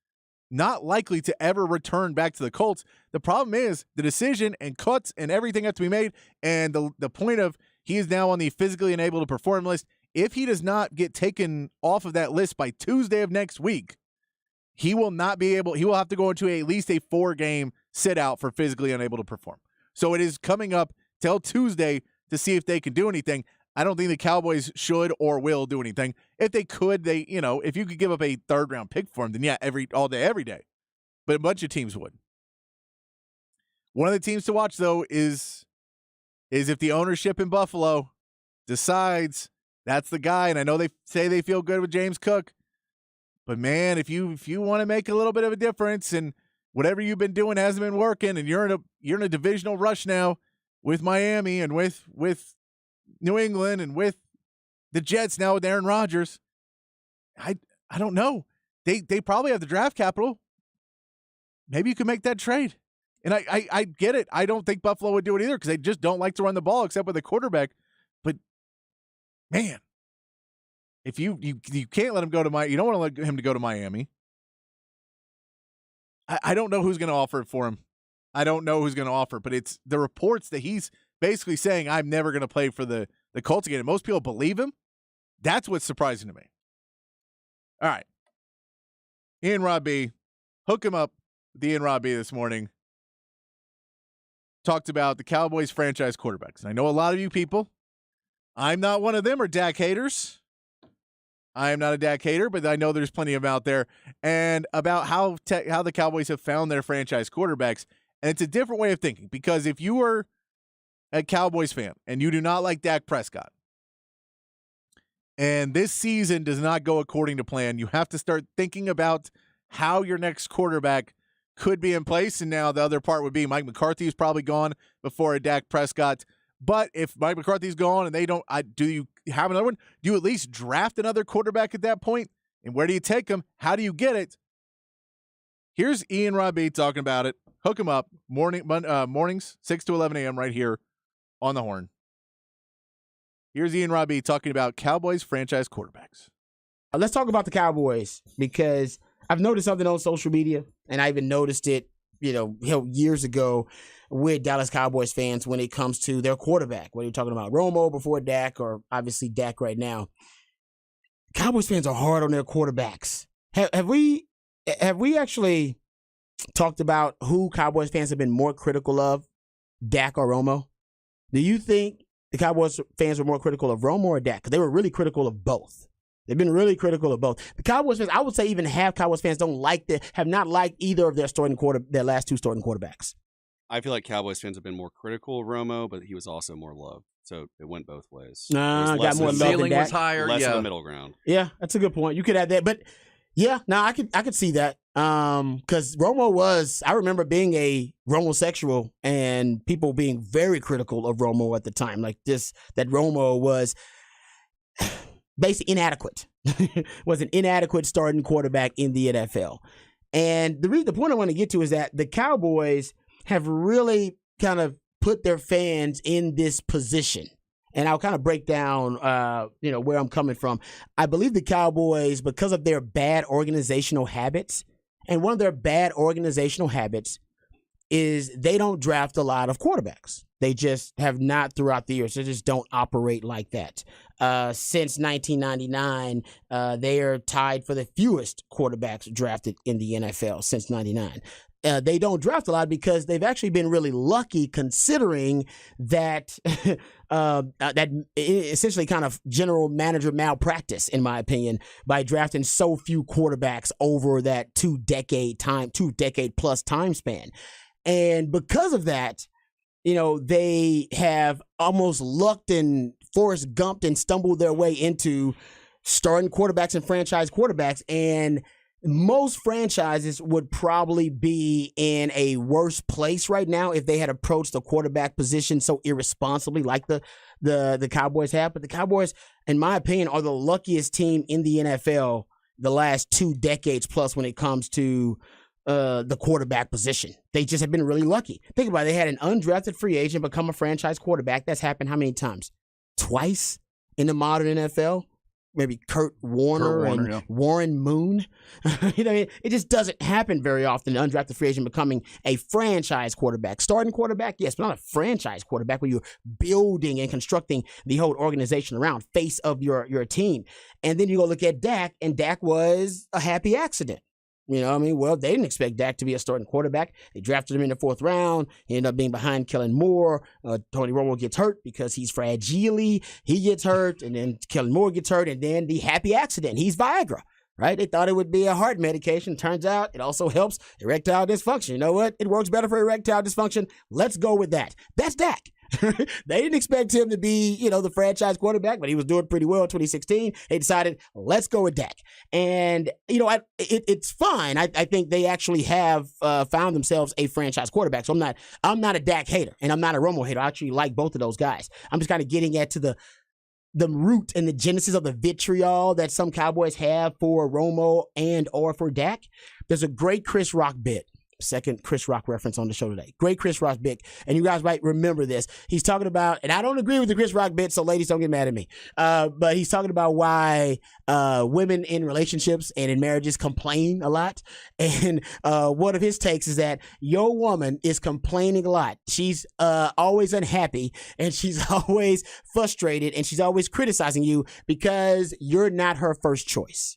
not likely to ever return back to the Colts. The problem is the decision and cuts and everything have to be made, and the point of he is now on the physically unable to perform list. If he does not get taken off of that list by Tuesday of next week, he will have to go into at least a 4-game sit-out for physically unable to perform. So it is coming up till Tuesday to see if they can do anything. I don't think the Cowboys should or will do anything. If they could, if you could give up a 3rd-round pick for him, then yeah, all day, every day. But a bunch of teams would. One of the teams to watch, though, is if the ownership in Buffalo decides that's the guy, and I know they say they feel good with James Cook, but man, if you want to make a little bit of a difference and whatever you've been doing hasn't been working, and you're in a divisional rush now with Miami and with New England and with the Jets now with Aaron Rodgers, I don't know. They probably have the draft capital. Maybe you can make that trade. And I get it. I don't think Buffalo would do it either because they just don't like to run the ball except with a quarterback. But man, if you can't let him go to you don't want to let him to go to Miami. I don't know who's going to offer it for him. I don't know who's going to offer, but it's the reports that he's basically saying, I'm never going to play for the Colts again. And most people believe him. That's what's surprising to me. All right. Ian Robbie, hook him up with Ian Robbie this morning. Talked about the Cowboys franchise quarterbacks. And I know a lot of you people, I'm not one of them, are Dak haters. I am not a Dak hater, but I know there's plenty of them out there. And about how the Cowboys have found their franchise quarterbacks. And it's a different way of thinking, because if you are a Cowboys fan and you do not like Dak Prescott, and this season does not go according to plan, you have to start thinking about how your next quarterback could be in place. And now the other part would be Mike McCarthy is probably gone before a Dak Prescott. But if Mike McCarthy's gone and they don't, do you have another one? Do you at least draft another quarterback at that point? And where do you take him? How do you get it? Here's Ian Robbie talking about it. Hook him up. Mornings, 6 to 11 a.m. right here on the Horn. Here's Ian Robbie talking about Cowboys franchise quarterbacks. Let's talk about the Cowboys, because I've noticed something on social media, and I even noticed it, years ago with Dallas Cowboys fans when it comes to their quarterback. Whether you're talking about Romo before Dak, or obviously Dak right now. Cowboys fans are hard on their quarterbacks. Have we actually talked about who Cowboys fans have been more critical of, Dak or Romo? Do you think the Cowboys fans were more critical of Romo or Dak? Because they were really critical of both. They've been really critical of both. The Cowboys fans, I would say even half Cowboys fans have not liked either of their last two starting quarterbacks. I feel like Cowboys fans have been more critical of Romo, but he was also more loved. So it went both ways. Got more love than Dak. Was higher. Less of a middle ground. Yeah, that's a good point. You could have that. But Yeah, no, I could see that. Because Romo was, I remember being a Romo-sexual and people being very critical of Romo at the time. Like that Romo was basically inadequate. Was an inadequate starting quarterback in the NFL. And the point I want to get to is that the Cowboys have really kind of put their fans in this position. And I'll kind of break down, where I'm coming from. I believe the Cowboys, because of their bad organizational habits, and one of their bad organizational habits is they don't draft a lot of quarterbacks. They just have not throughout the years. They just don't operate like that. Since 1999, they are tied for the fewest quarterbacks drafted in the NFL since 99. They don't draft a lot because they've actually been really lucky, considering that that essentially kind of general manager malpractice, in my opinion, by drafting so few quarterbacks over that 2 decade plus time span. And because of that, they have almost lucked and Forrest Gumped and stumbled their way into starting quarterbacks and franchise quarterbacks. And most franchises would probably be in a worse place right now if they had approached the quarterback position so irresponsibly like the Cowboys have. But the Cowboys, in my opinion, are the luckiest team in the NFL the last 2 decades plus when it comes to the quarterback position. They just have been really lucky. Think about it. They had an undrafted free agent become a franchise quarterback. That's happened how many times? Twice in the modern NFL. Maybe Kurt Warner and Warren Moon. It just doesn't happen very often. An undrafted free agent becoming a franchise quarterback. Starting quarterback, yes, but not a franchise quarterback where you're building and constructing the whole organization around, face of your team. And then you go look at Dak, and Dak was a happy accident. Well, they didn't expect Dak to be a starting quarterback. They drafted him in the 4th round. He ended up being behind Kellen Moore. Tony Romo gets hurt because he's fragile. He gets hurt, and then Kellen Moore gets hurt, and then the happy accident. He's Viagra, right? They thought it would be a heart medication. Turns out it also helps erectile dysfunction. You know what? It works better for erectile dysfunction. Let's go with that. That's Dak. They didn't expect him to be, the franchise quarterback, but he was doing pretty well in 2016. They decided, let's go with Dak. And, it's fine. I think they actually have found themselves a franchise quarterback. So I'm not a Dak hater, and I'm not a Romo hater. I actually like both of those guys. I'm just kind of getting at to the root and the genesis of the vitriol that some Cowboys have for Romo and or for Dak. There's a great Chris Rock bit. Second Chris Rock reference on the show today. Great Chris Rock bit. And you guys might remember this. He's talking about, and I don't agree with the Chris Rock bit, so ladies, don't get mad at me. But he's talking about why women in relationships and in marriages complain a lot. And one of his takes is that your woman is complaining a lot. She's always unhappy, and she's always frustrated, and she's always criticizing you because you're not her first choice.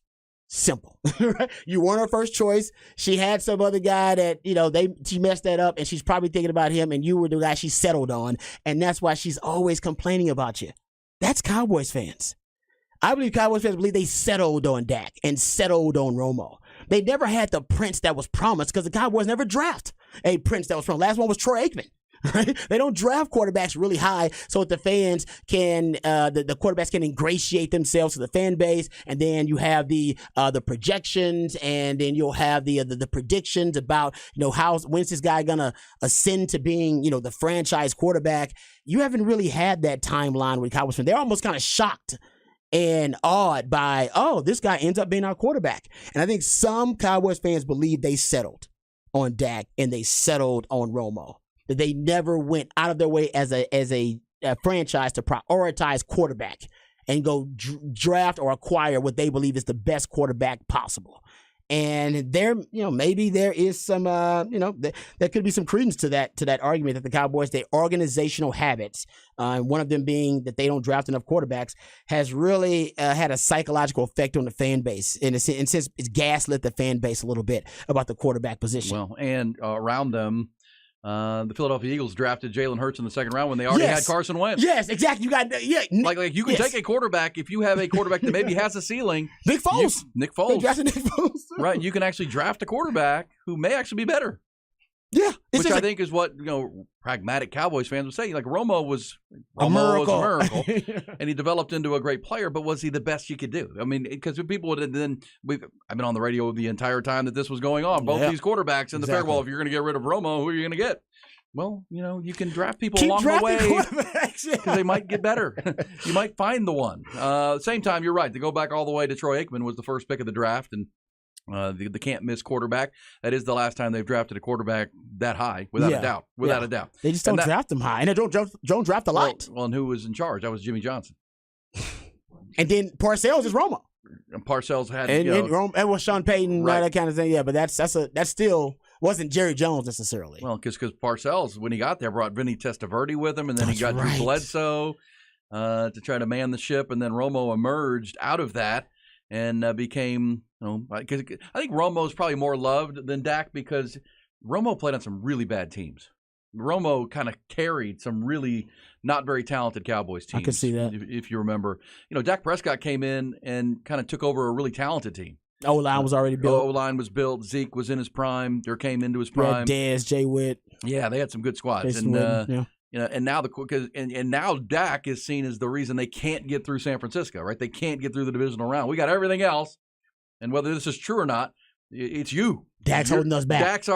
Simple. Right? You weren't her first choice. She had some other guy that, she messed that up, and she's probably thinking about him, and you were the guy she settled on, and that's why she's always complaining about you. That's Cowboys fans. I believe Cowboys fans believe they settled on Dak and settled on Romo. They never had the prince that was promised because the Cowboys never draft a prince that was promised. Last one was Troy Aikman. Right? They don't draft quarterbacks really high so that the fans can, the quarterbacks can ingratiate themselves to the fan base, and then you have the projections, and then you'll have the predictions about when's this guy gonna ascend to being the franchise quarterback. You haven't really had that timeline with Cowboys fans. They're almost kind of shocked and awed by, this guy ends up being our quarterback. And I think some Cowboys fans believe they settled on Dak and they settled on Romo. That they never went out of their way as a franchise to prioritize quarterback and go draft or acquire what they believe is the best quarterback possible. And there, maybe there is some, there could be some credence to that argument that the Cowboys, their organizational habits, one of them being that they don't draft enough quarterbacks, has really had a psychological effect on the fan base. In a sense, it's gaslit the fan base a little bit about the quarterback position. Well, and around them, the Philadelphia Eagles drafted Jalen Hurts in the 2nd round when they already had Carson Wentz. Yes, exactly. You got like you can take a quarterback if you have a quarterback that maybe has a ceiling. Nick Foles. Nick Foles. They drafted Nick Foles. Right. You can actually draft a quarterback who may actually be better. Yeah, it's Which just I think is what pragmatic Cowboys fans would say. Like Romo was a miracle. miracle, and he developed into a great player. But was he the best you could do? I mean, because people would I've been on the radio the entire time that this was going on. Both these quarterbacks in the fair. Well, if you're going to get rid of Romo, who are you going to get? Well, you can draft people along the way because they might get better. You might find the one. Same time, you're right. To go back all the way to Troy Aikman was the first pick of the draft, and the can't-miss quarterback. That is the last time they've drafted a quarterback that high, without a doubt. Without a doubt. They just don't draft them high. And they don't draft a lot. Well, and who was in charge? That was Jimmy Johnson. And then Parcells is Romo. And Parcells had and was Sean Payton, right. That kind of thing. Yeah, but that still wasn't Jerry Jones necessarily. Well, because Parcells, when he got there, brought Vinny Testaverde with him, and then he got Drew Bledsoe to try to man the ship, and then Romo emerged out of that and became, because I think Romo's probably more loved than Dak because Romo played on some really bad teams. Romo kind of carried some really not very talented Cowboys teams. I could see that. If you remember. Dak Prescott came in and kind of took over a really talented team. O-line was already built. O-line was built. Zeke was in his prime. Or came into his prime. Dez, Jay Witt. Yeah, they had some good squads. And and now now Dak is seen as the reason they can't get through San Francisco, right? They can't get through the divisional round. We got everything else, and whether this is true or not, it's you. Dak's holding us back. Dak's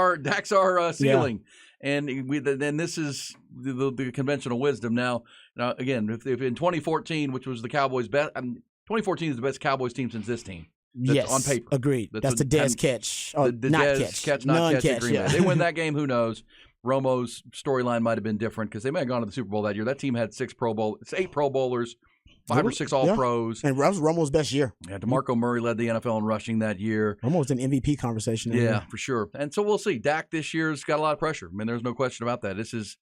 our ceiling, and then this is the conventional wisdom. Now again, if in 2014, which was the Cowboys' best, 2014 is the best Cowboys team since this team. Yes, on paper. Agreed. That's the Dez catch. The not Dez catch, not catch agreement. They win that game, who knows? Romo's storyline might have been different because they may have gone to the Super Bowl that year. That team had 8 Pro Bowlers, 5 or 6 All-Pros. And that was Romo's best year. Yeah, DeMarco Murray led the NFL in rushing that year. Romo was in MVP conversation. For sure. And so we'll see. Dak this year's got a lot of pressure. I mean, there's no question about that. This is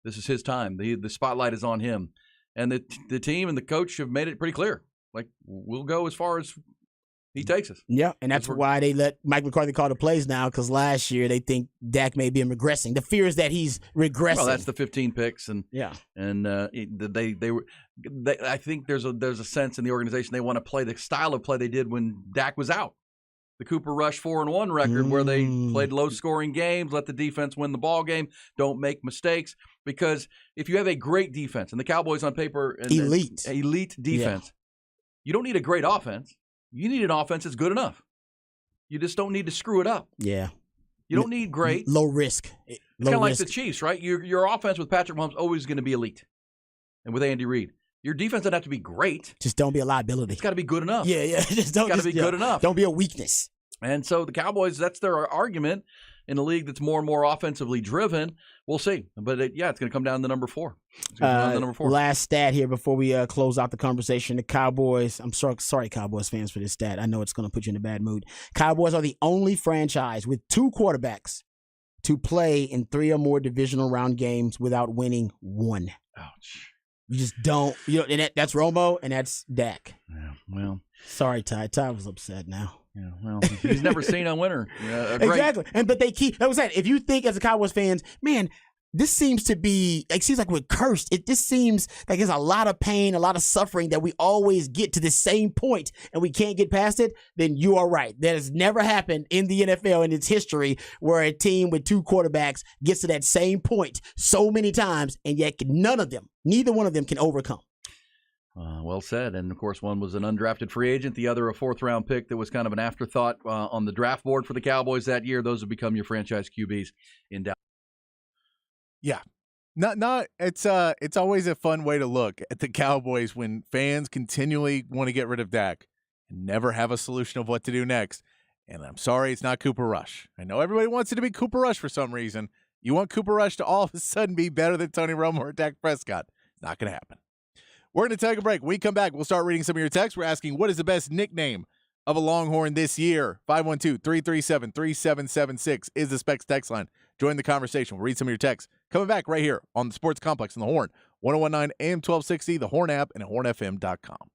his time. The spotlight is on him. And the team and the coach have made it pretty clear. Like, we'll go as far as he takes us. Yeah, and that's why they let Mike McCarthy call the plays now, because last year they think Dak may be regressing. The fear is that he's regressing. Well, that's the 15 picks, and I think there's a sense in the organization they want to play the style of play they did when Dak was out. The Cooper Rush 4-1 record, where they played low-scoring games, let the defense win the ball game, don't make mistakes. Because if you have a great defense, and the Cowboys on paper, elite defense, you don't need a great offense. You need an offense that's good enough. You just don't need to screw it up. Yeah. You don't need great. Low risk. It's kind of like the Chiefs, right? Your offense with Patrick Mahomes is always going to be elite. And with Andy Reid. Your defense doesn't have to be great. Just don't be a liability. It's got to be good enough. Yeah. Just don't. It's got to be good enough. Don't be a weakness. And so the Cowboys, that's their argument in a league that's more and more offensively driven. We'll see. But it's going to come down to number 4. Last stat here before we close out the conversation. The Cowboys, I'm sorry, Cowboys fans, for this stat. I know it's going to put you in a bad mood. Cowboys are the only franchise with 2 quarterbacks to play in 3 or more divisional round games without winning 1. Ouch. You just don't. And that's Romo and that's Dak. Yeah, well. Sorry, Ty. Ty was upset now. Yeah, well, he's never seen a winner. Exactly. But they keep, like I said, if you think as a Cowboys fans, man, this seems to be, seems like we're cursed. It just seems like there's a lot of pain, a lot of suffering that we always get to the same point and we can't get past it, then you are right. That has never happened in the NFL in its history where a team with 2 quarterbacks gets to that same point so many times and yet neither one of them can overcome. Well said. And, of course, one was an undrafted free agent. The other, a 4th-round pick that was kind of an afterthought on the draft board for the Cowboys that year. Those have become your franchise QBs in Dallas. Yeah. It's always a fun way to look at the Cowboys when fans continually want to get rid of Dak and never have a solution of what to do next. And I'm sorry, it's not Cooper Rush. I know everybody wants it to be Cooper Rush for some reason. You want Cooper Rush to all of a sudden be better than Tony Romo or Dak Prescott. It's not going to happen. We're going to take a break. When we come back, we'll start reading some of your texts. We're asking, what is the best nickname of a Longhorn this year? 512-337-3776 is the Specs text line. Join the conversation. We'll read some of your texts. Coming back right here on the Sports Complex on the Horn. 1019 AM 1260, the Horn app, and at hornfm.com.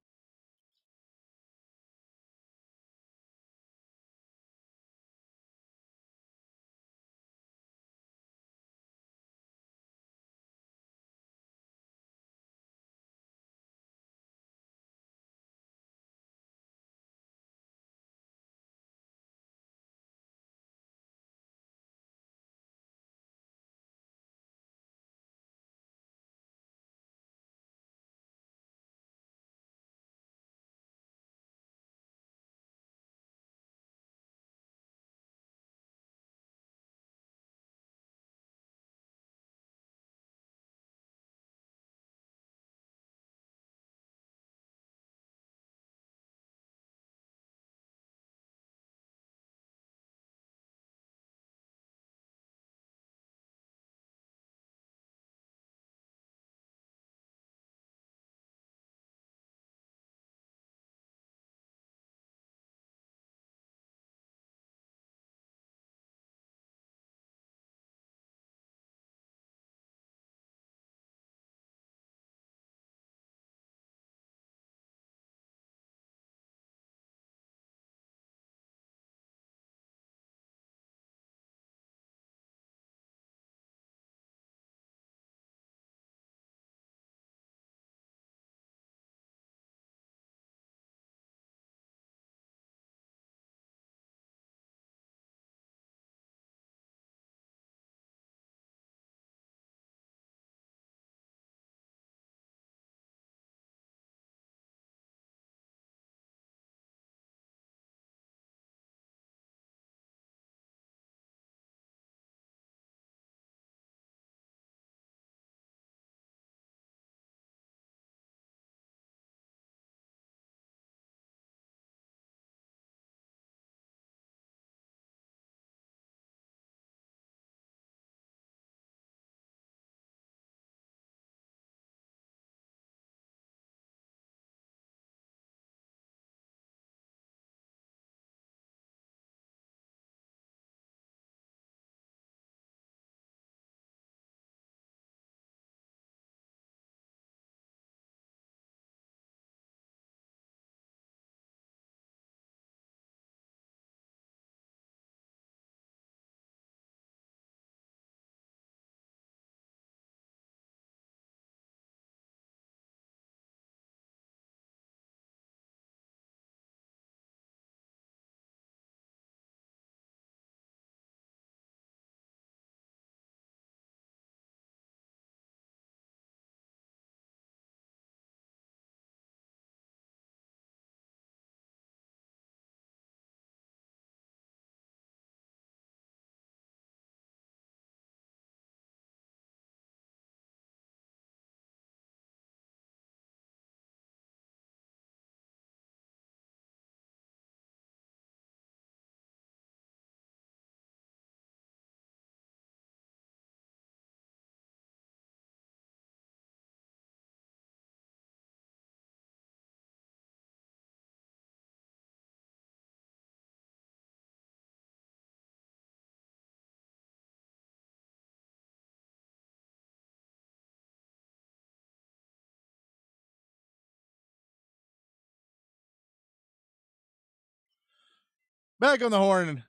Back on the horn,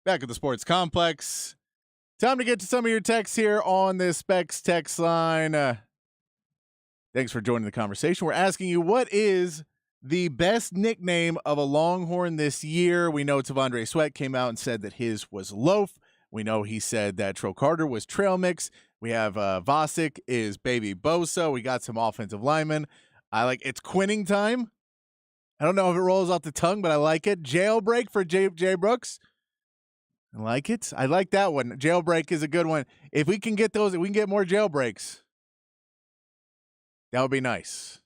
back at the sports complex. Time to get to some of your texts here on this Specs text line. Thanks for joining the conversation. We're asking you, what is the best nickname of a Longhorn this year? We know Tavondre Sweat came out and said that his was Loaf. We know he said that Tro Carter was Trail Mix. We have Vosick is Baby Bosa. We got some offensive linemen. I like it's Quinning time. I don't know if it rolls off the tongue, but I like it. Jailbreak for Jay Brooks. I like it. I like that one. Jailbreak is a good one. If we can get those, if we can get more jailbreaks, that would be nice.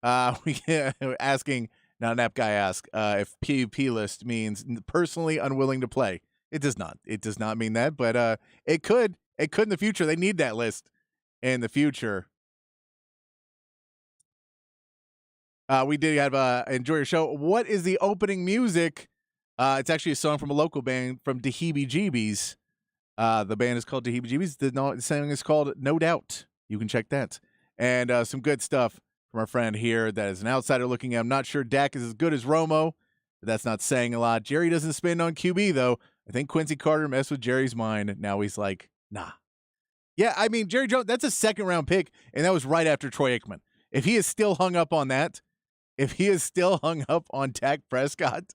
Asking, now Nap Guy asked if PUP list means personally unwilling to play. It does not. It does not mean that, but it could. It could in the future. They need that list in the future. We did have enjoy your show. What is the opening music? It's actually a song from a local band from Dahibi Jeebies. The band is called Dahibi Jeebies. The song is called No Doubt. You can check that. And some good stuff from our friend here that is an outsider looking at. I'm not sure Dak is as good as Romo, but that's not saying a lot. Jerry doesn't spend on QB, though. I think Quincy Carter messed with Jerry's mind. Now he's like, nah. Yeah, I mean, Jerry Jones, that's a second-round pick, and that was right after Troy Aikman. If he is still hung up on that, if he is still hung up on Dak Prescott,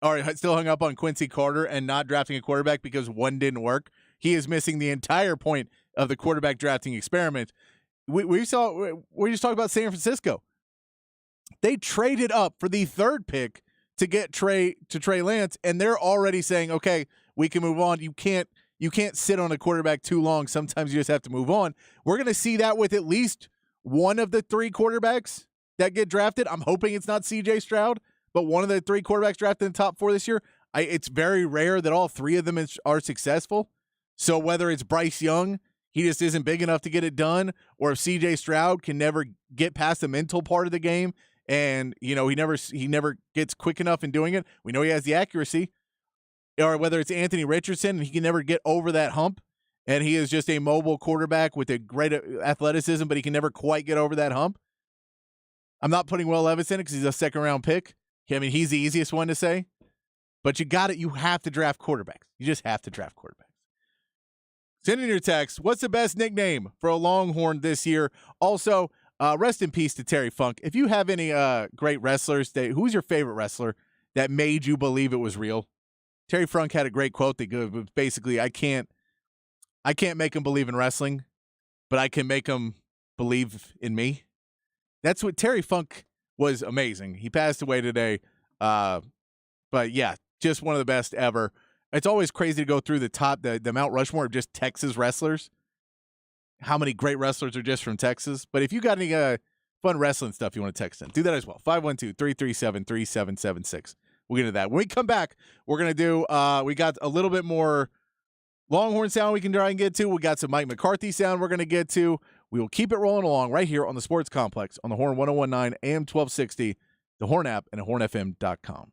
or still hung up on Quincy Carter and not drafting a quarterback because one didn't work, he is missing the entire point of the quarterback drafting experiment. We just talked about San Francisco. They traded up for the third pick to get Trey Lance, and they're already saying, okay, we can move on. You can't sit on a quarterback too long. Sometimes you just have to move on. We're going to see that with at least one of the three quarterbacks that get drafted. I'm hoping it's not CJ Stroud, but one of the three quarterbacks drafted in the top four this year. It's very rare that all three of them are successful. So whether it's Bryce Young, he just isn't big enough to get it done, or if CJ Stroud can never get past the mental part of the game, and he never gets quick enough in doing it. We know he has the accuracy. Or whether it's Anthony Richardson, and he can never get over that hump, and he is just a mobile quarterback with a great athleticism, but he can never quite get over that hump. I'm not putting Will Levis in it because he's a second-round pick. I mean, he's the easiest one to say. But you have to draft quarterbacks. You just have to draft quarterbacks. Send in your text. What's the best nickname for a Longhorn this year? Also, rest in peace to Terry Funk. If you have any great wrestlers, who's your favorite wrestler that made you believe it was real? Terry Funk had a great quote that goes basically, I can't make him believe in wrestling, but I can make him believe in me. That's what Terry Funk was. Amazing. He passed away today. But yeah, just one of the best ever. It's always crazy to go through the Mount Rushmore of just Texas wrestlers. How many great wrestlers are just from Texas? But if you got any fun wrestling stuff you want to text in, do that as well. 512-337-3776. We'll get into that. When we come back, we're going to do, we got a little bit more Longhorn sound we can try and get to. We got some Mike McCarthy sound we're going to get to. We will keep it rolling along right here on the Sports Complex on the Horn 1019 AM 1260, the Horn app, and hornfm.com.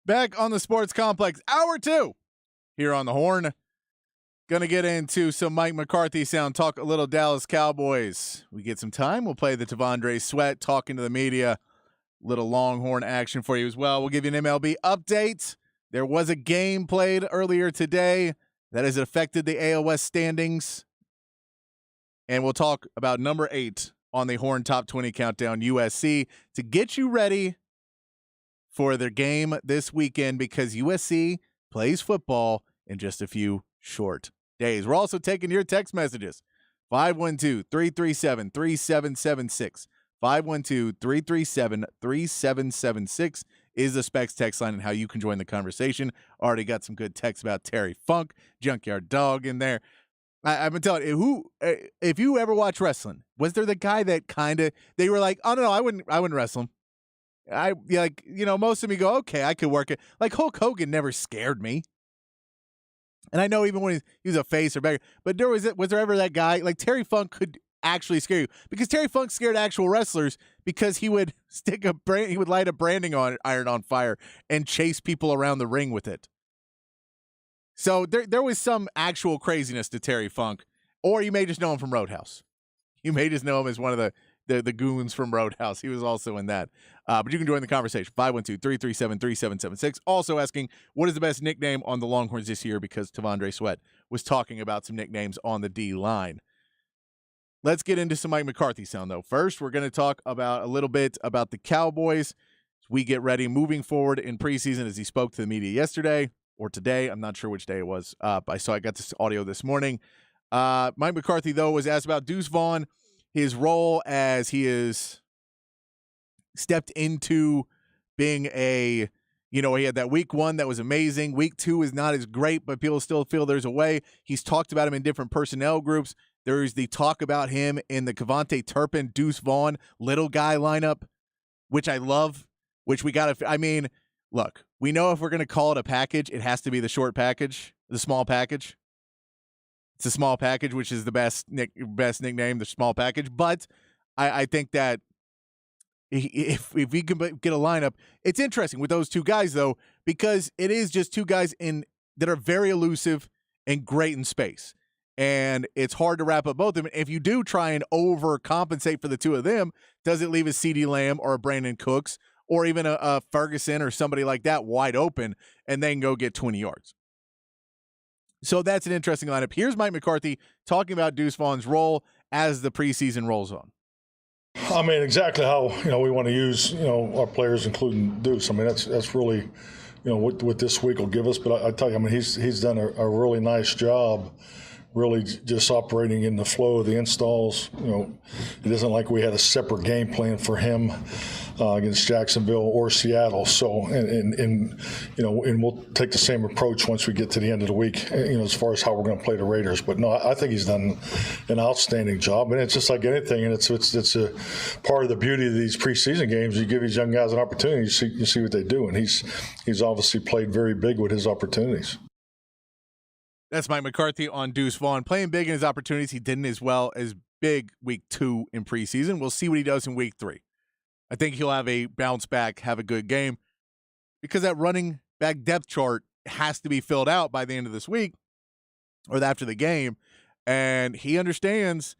Back on the Sports Complex, hour 2 here on the Horn. Gonna get into some Mike McCarthy sound, talk a little Dallas Cowboys. We get some time. We'll play the T'Vondre Sweat talking to the media. Little Longhorn action for you as well. We'll give you an MLB update. There was a game played earlier today that has affected the AOS standings. And we'll talk about number 8 on the Horn Top 20 Countdown, USC, to get you ready for their game this weekend because USC plays football in just a few short days. We're also taking your text messages. 512-337-3776. 512-337-3776 is the Specs text line and how you can join the conversation. Already got some good texts about Terry Funk, Junkyard Dog in there. I've been telling you, if you ever watch wrestling, was there the guy that they were like, oh no, I wouldn't wrestle him. Most of me go, okay, I could work it. Like Hulk Hogan never scared me. And I know even when he was a face or better, but was there ever that guy like Terry Funk could actually scare you? Because Terry Funk scared actual wrestlers because he would light a branding iron on fire and chase people around the ring with it. So there was some actual craziness to Terry Funk, or you may just know him from Roadhouse. You may just know him as one of the goons from Roadhouse. He was also in that. But you can join the conversation. 512-337-3776. Also asking, what is the best nickname on the Longhorns this year? Because T'Vondre Sweat was talking about some nicknames on the D-line. Let's get into some Mike McCarthy sound, though. First, we're going to talk a little bit about the Cowboys as we get ready moving forward in preseason as he spoke to the media yesterday or today. I'm not sure which day it was. I got this audio this morning. Mike McCarthy, though, was asked about Deuce Vaughn, his role as he is stepped into being he had that week 1 that was amazing. Week 2 is not as great, but people still feel there's a way. He's talked about him in different personnel groups. There's the talk about him in the KaVontae Turpin, Deuce Vaughn, little guy lineup, which I love, which look, we know if we're going to call it a package, it has to be the short package, the small package. It's a small package, which is the best nickname, the small package. But I think that if we can get a lineup, it's interesting with those two guys, though, because it is just two guys that are very elusive and great in space. And it's hard to wrap up both of them. If you do try and overcompensate for the two of them, does it leave a CeeDee Lamb or a Brandon Cooks or even a Ferguson or somebody like that wide open and then go get 20 yards? So that's an interesting lineup. Here's Mike McCarthy talking about Deuce Vaughn's role as the preseason rolls on. I mean, exactly how we want to use our players, including Deuce. I mean, that's really what this week will give us. But I tell you, I mean, he's done a really nice job. Really just operating in the flow of the installs. It isn't like we had a separate game plan for him against Jacksonville or Seattle. So, and we'll take the same approach once we get to the end of the week, as far as how we're going to play the Raiders. But no, I think he's done an outstanding job. And it's just like anything, and it's a part of the beauty of these preseason games. You give these young guys an opportunity, you see what they do, and he's obviously played very big with his opportunities. That's Mike McCarthy on Deuce Vaughn. Playing big in his opportunities. He didn't as well as big week 2 in preseason. We'll see what he does in week 3. I think he'll have a bounce back, have a good game, because that running back depth chart has to be filled out by the end of this week or after the game. And he understands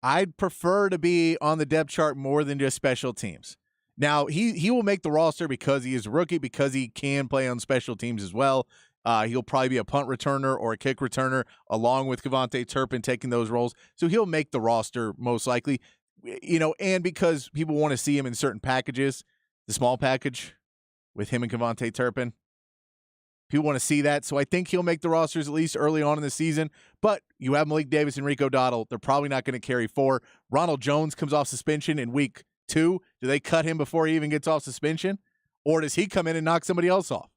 I'd prefer to be on the depth chart more than just special teams. Now, he will make the roster because he is a rookie, because he can play on special teams as well. He'll probably be a punt returner or a kick returner along with KaVontae Turpin taking those roles. So he'll make the roster most likely, and because people want to see him in certain packages, the small package with him and KaVontae Turpin, people want to see that. So I think he'll make the rosters at least early on in the season. But you have Malik Davis and Rico Dowdle. They're probably not going to carry 4. Ronald Jones comes off suspension in week 2. Do they cut him before he even gets off suspension? Or does he come in and knock somebody else off?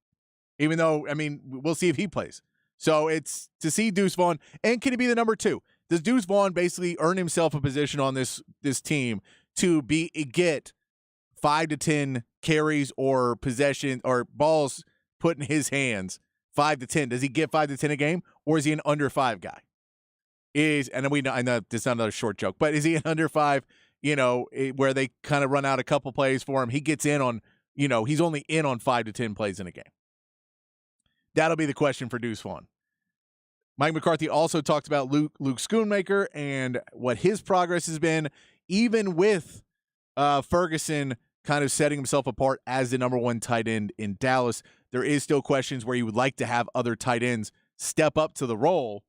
Even though, we'll see if he plays. So it's to see Deuce Vaughn. And can he be the number 2? Does Deuce Vaughn basically earn himself a position on this team to get 5 to 10 carries or possession or balls put in his hands, 5 to 10? Does he get 5 to 10 a game, or is he an under 5 guy? I know this is not another short joke, but is he an under 5, where they kind of run out a couple plays for him? He gets in on, he's only in on 5 to 10 plays in a game. That'll be the question for Deuce Vaughn. Mike McCarthy also talked about Luke Schoonmaker and what his progress has been, even with Ferguson kind of setting himself apart as the number one tight end in Dallas. There is still questions where you would like to have other tight ends step up to the role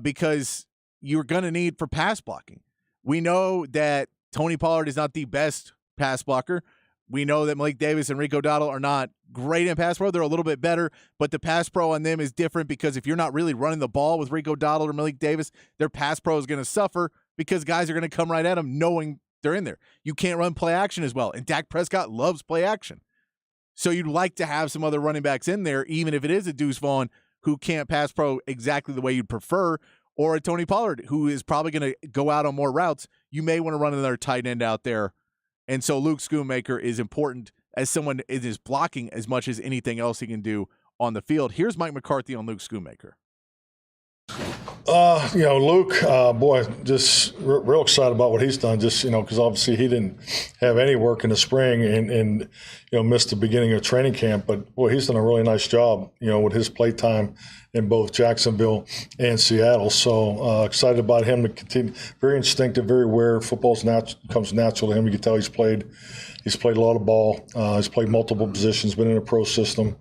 because you're going to need for pass blocking. We know that Tony Pollard is not the best pass blocker. We know that Malik Davis and Rico Dowdle are not great in pass pro. They're a little bit better, but the pass pro on them is different because if you're not really running the ball with Rico Dowdle or Malik Davis, their pass pro is going to suffer because guys are going to come right at them knowing they're in there. You can't run play action as well, and Dak Prescott loves play action. So you'd like to have some other running backs in there, even if it is a Deuce Vaughn who can't pass pro exactly the way you'd prefer, or a Tony Pollard who is probably going to go out on more routes. You may want to run another tight end out there. And so Luke Schoonmaker is important as someone that is blocking as much as anything else he can do on the field. Here's Mike McCarthy on Luke Schoonmaker. Luke, boy, just real excited about what he's done. Just, because obviously he didn't have any work in the spring and missed the beginning of training camp. But, boy, he's done a really nice job, with his play time in both Jacksonville and Seattle. So excited about him to continue. Very instinctive, very aware. Football comes natural to him. You can tell he's played a lot of ball. He's played multiple positions, been in a pro system.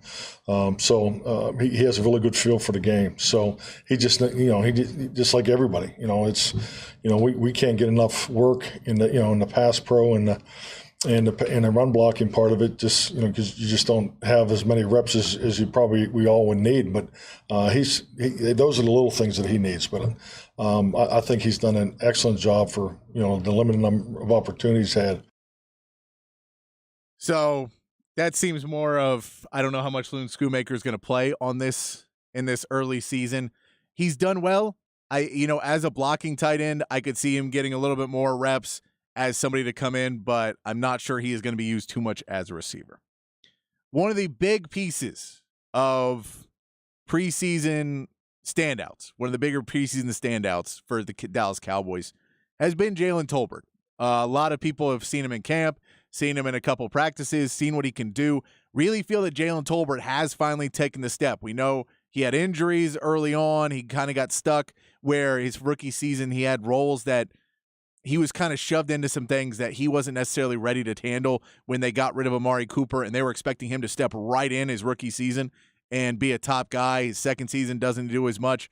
So he has a really good feel for the game. So he just, he just like everybody, we can't get enough work in the pass pro and the run blocking part of it, just, because you just don't have as many reps as we all would need. But those are the little things that he needs. But I think he's done an excellent job for, the limited number of opportunities he's had. So that seems more of, I don't know how much Luke Schoonmaker is going to play on this in this early season. He's done well. As a blocking tight end, I could see him getting a little bit more reps as somebody to come in, but I'm not sure he is going to be used too much as a receiver. One of the big pieces of preseason standouts, one of the bigger preseason standouts for the Dallas Cowboys has been Jalen Tolbert. A lot of people have seen him in camp, seen him in a couple practices, seen what he can do. Really feel that Jalen Tolbert has finally taken the step. We know he had injuries early on. He kind of got stuck where his rookie season he had roles that he was kind of shoved into some things that he wasn't necessarily ready to handle when they got rid of Amari Cooper, and they were expecting him to step right in his rookie season and be a top guy. His second season doesn't do as much.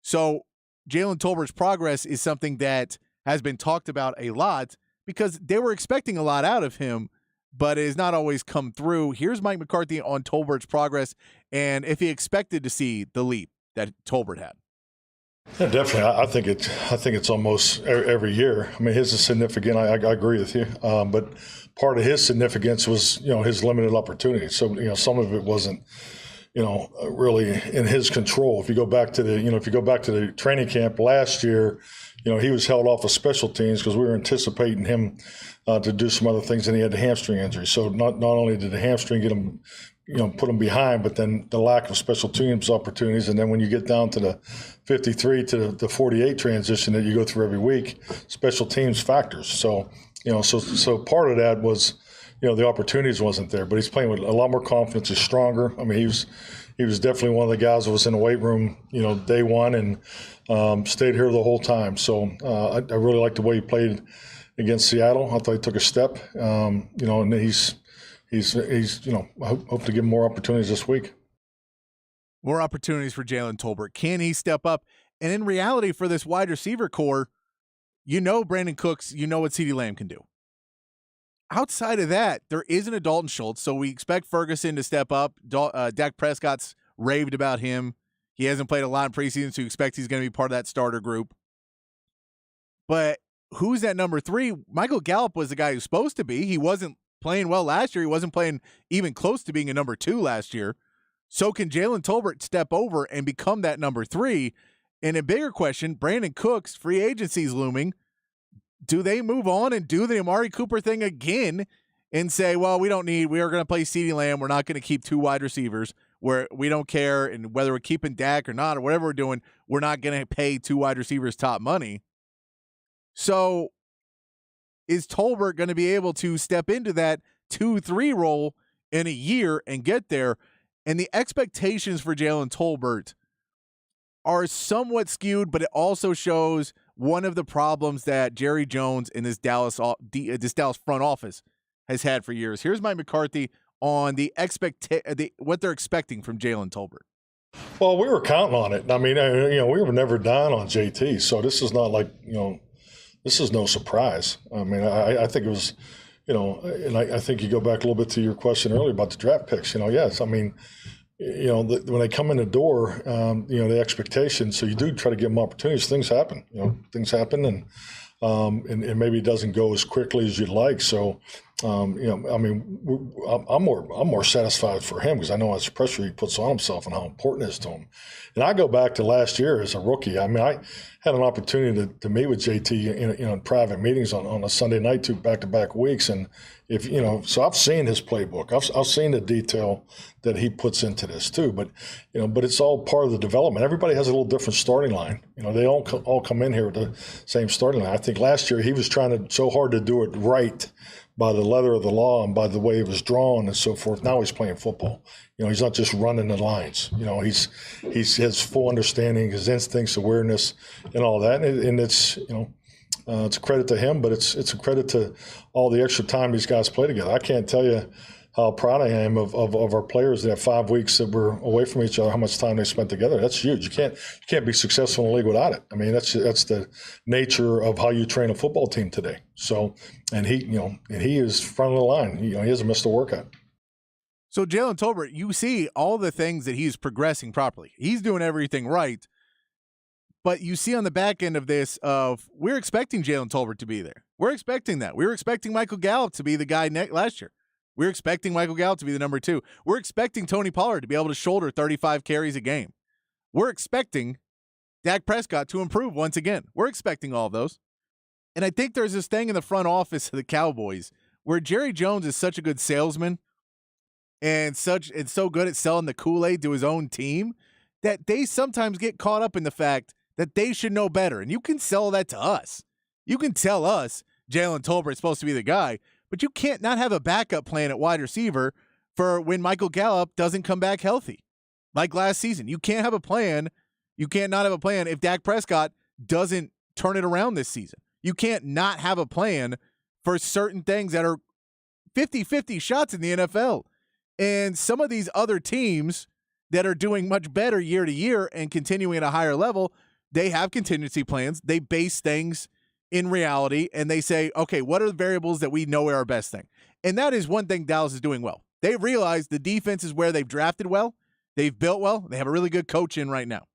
So Jalen Tolbert's progress is something that has been talked about a lot because they were expecting a lot out of him, but it has not always come through. Here's Mike McCarthy on Tolbert's progress and if he expected to see the leap that Tolbert had. Yeah, definitely. I think it's almost every year. I mean, his is significant. I agree with you. But part of his significance was, his limited opportunity. So, some of it wasn't, really in his control. If you go back to the training camp last year, he was held off of special teams because we were anticipating him to do some other things, and he had the hamstring injury. So not only did the hamstring get him, put him behind, but then the lack of special teams opportunities. And then when you get down to the 53 to the 48 transition that you go through every week, special teams factors. So, so part of that was, the opportunities wasn't there, but he's playing with a lot more confidence. He's stronger. I mean, he was definitely one of the guys that was in the weight room, day one and stayed here the whole time. So I really liked the way he played against Seattle. I thought he took a step, and he's I hope to give him more opportunities this week. More opportunities for Jalen Tolbert. Can he step up? And in reality, for this wide receiver core, Brandon Cooks, what CeeDee Lamb can do. Outside of that, there isn't a Dalton Schultz, so we expect Ferguson to step up. Dak Prescott's raved about him. He hasn't played a lot in preseason, so you expect he's going to be part of that starter group. But who's at number 3? Michael Gallup was the guy who's supposed to be. He wasn't playing well last year. He wasn't playing even close to being a number 2 last year. So can Jalen Tolbert step over and become that number 3? And a bigger question, Brandon Cooks, free agency is looming. Do they move on and do the Amari Cooper thing again and say, well, we are going to play CeeDee Lamb. We're not going to keep 2 wide receivers where we don't care, and whether we're keeping Dak or not or whatever we're doing, we're not going to pay 2 wide receivers top money. So is Tolbert going to be able to step into that 2-3 role in a year and get there? And the expectations for Jalen Tolbert are somewhat skewed, but it also shows one of the problems that Jerry Jones and this Dallas front office has had for years. Here's Mike McCarthy on what they're expecting from Jalen Tolbert. Well, we were counting on it. I mean, we were never down on JT, so this is not like, this is no surprise. I mean, I think it was, and I think you go back a little bit to your question earlier about the draft picks. Yes, I mean, when they come in the door, the expectation. So you do try to give them opportunities. Things happen. Things happen, and maybe it doesn't go as quickly as you'd like. So, I mean, I'm more satisfied for him because I know how much pressure he puts on himself and how important it is to him. And I go back to last year as a rookie. I mean, I had an opportunity to meet with JT in private meetings on a Sunday night, 2 back-to-back weeks, and so I've seen his playbook. I've seen the detail that he puts into this too. But but it's all part of the development. Everybody has a little different starting line. They all come in here with the same starting line. I think last year he was trying so hard to do it right by the letter of the law and by the way it was drawn and so forth. Now he's playing football. He's not just running the lines. He has full understanding, his instincts, awareness, and all that. And it's it's a credit to him, but it's a credit to all the extra time these guys play together. I can't tell you how proud I am of our players that have 5 weeks that were away from each other, how much time they spent together. That's huge. You can't be successful in the league without it. I mean, that's the nature of how you train a football team today. So, and he is front of the line. He hasn't missed a workout. So Jalen Tolbert, you see all the things that he's progressing properly. He's doing everything right. But you see on the back end of this, we're expecting Jalen Tolbert to be there. We're expecting that. We were expecting Michael Gallup to be the guy last year. We're expecting Michael Gallup to be the number 2. We're expecting Tony Pollard to be able to shoulder 35 carries a game. We're expecting Dak Prescott to improve once again. We're expecting all of those. And I think there's this thing in the front office of the Cowboys where Jerry Jones is such a good salesman and so good at selling the Kool-Aid to his own team that they sometimes get caught up in the fact that they should know better. And you can sell that to us. You can tell us Jalen Tolbert is supposed to be the guy, but you can't not have a backup plan at wide receiver for when Michael Gallup doesn't come back healthy. Like last season, you can't have a plan. You can't not have a plan if Dak Prescott doesn't turn it around this season. You can't not have a plan for certain things that are 50-50 shots in the NFL. And some of these other teams that are doing much better year to year and continuing at a higher level, they have contingency plans. They base things in reality, and they say, okay, what are the variables that we know are our best thing? And that is one thing Dallas is doing well. They realize the defense is where they've drafted well, they've built well, they have a really good coach in right now.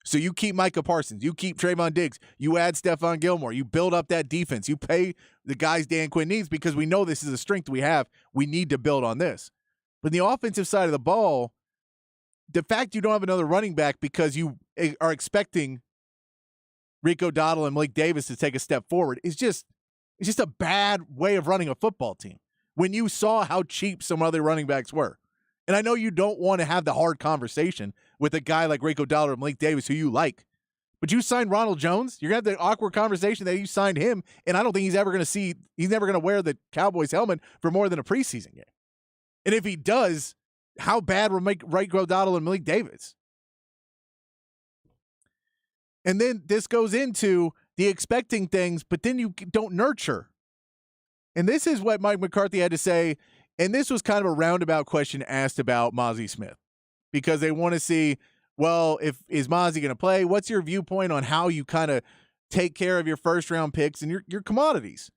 So you keep Micah Parsons, you keep Trayvon Diggs, you add Stephon Gilmore, you build up that defense, you pay the guys Dan Quinn needs because we know this is a strength we have. We need to build on this. But the offensive side of the ball, the fact you don't have another running back because you are expecting Rico Dowdle and Malik Davis to take a step forward is just a bad way of running a football team when you saw how cheap some other running backs were. And I know you don't want to have the hard conversation with a guy like Rico Dowdle or Malik Davis who you like, but you signed Ronald Jones. You're going to have the awkward conversation that you signed him, and I don't think he's never going to wear the Cowboys helmet for more than a preseason game. And if he does, how bad will make Rico Dowdle and Malik Davis? And then this goes into the expecting things, but then you don't nurture. And this is what Mike McCarthy had to say, and this was kind of a roundabout question asked about Mazi Smith because they want to see, well, is Mazi going to play? What's your viewpoint on how you kind of take care of your first-round picks and your commodities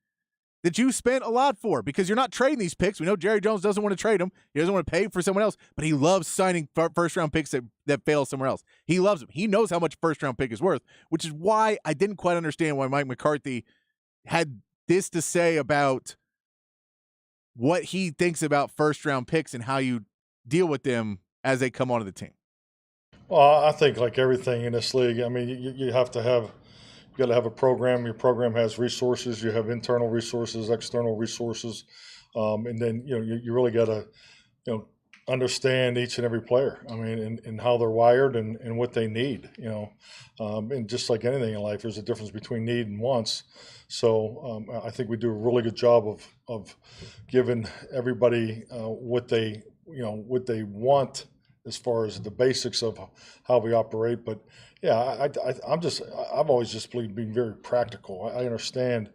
that you spent a lot for? Because you're not trading these picks. We know Jerry Jones doesn't want to trade them. He doesn't want to pay for someone else, but he loves signing first-round picks that fail somewhere else. He loves them. He knows how much first-round pick is worth, which is why I didn't quite understand why Mike McCarthy had this to say about what he thinks about first-round picks and how you deal with them as they come onto the team. Well, I think like everything in this league, I mean, you have to have – you got to have a program. Your program has resources. You have internal resources, external resources, and then you really got to understand each and every player. I mean, and how they're wired and what they need. And just like anything in life, there's a difference between need and wants. So I think we do a really good job of giving everybody what they want as far as the basics of how we operate. But yeah, I've always just believed being very practical. I understand,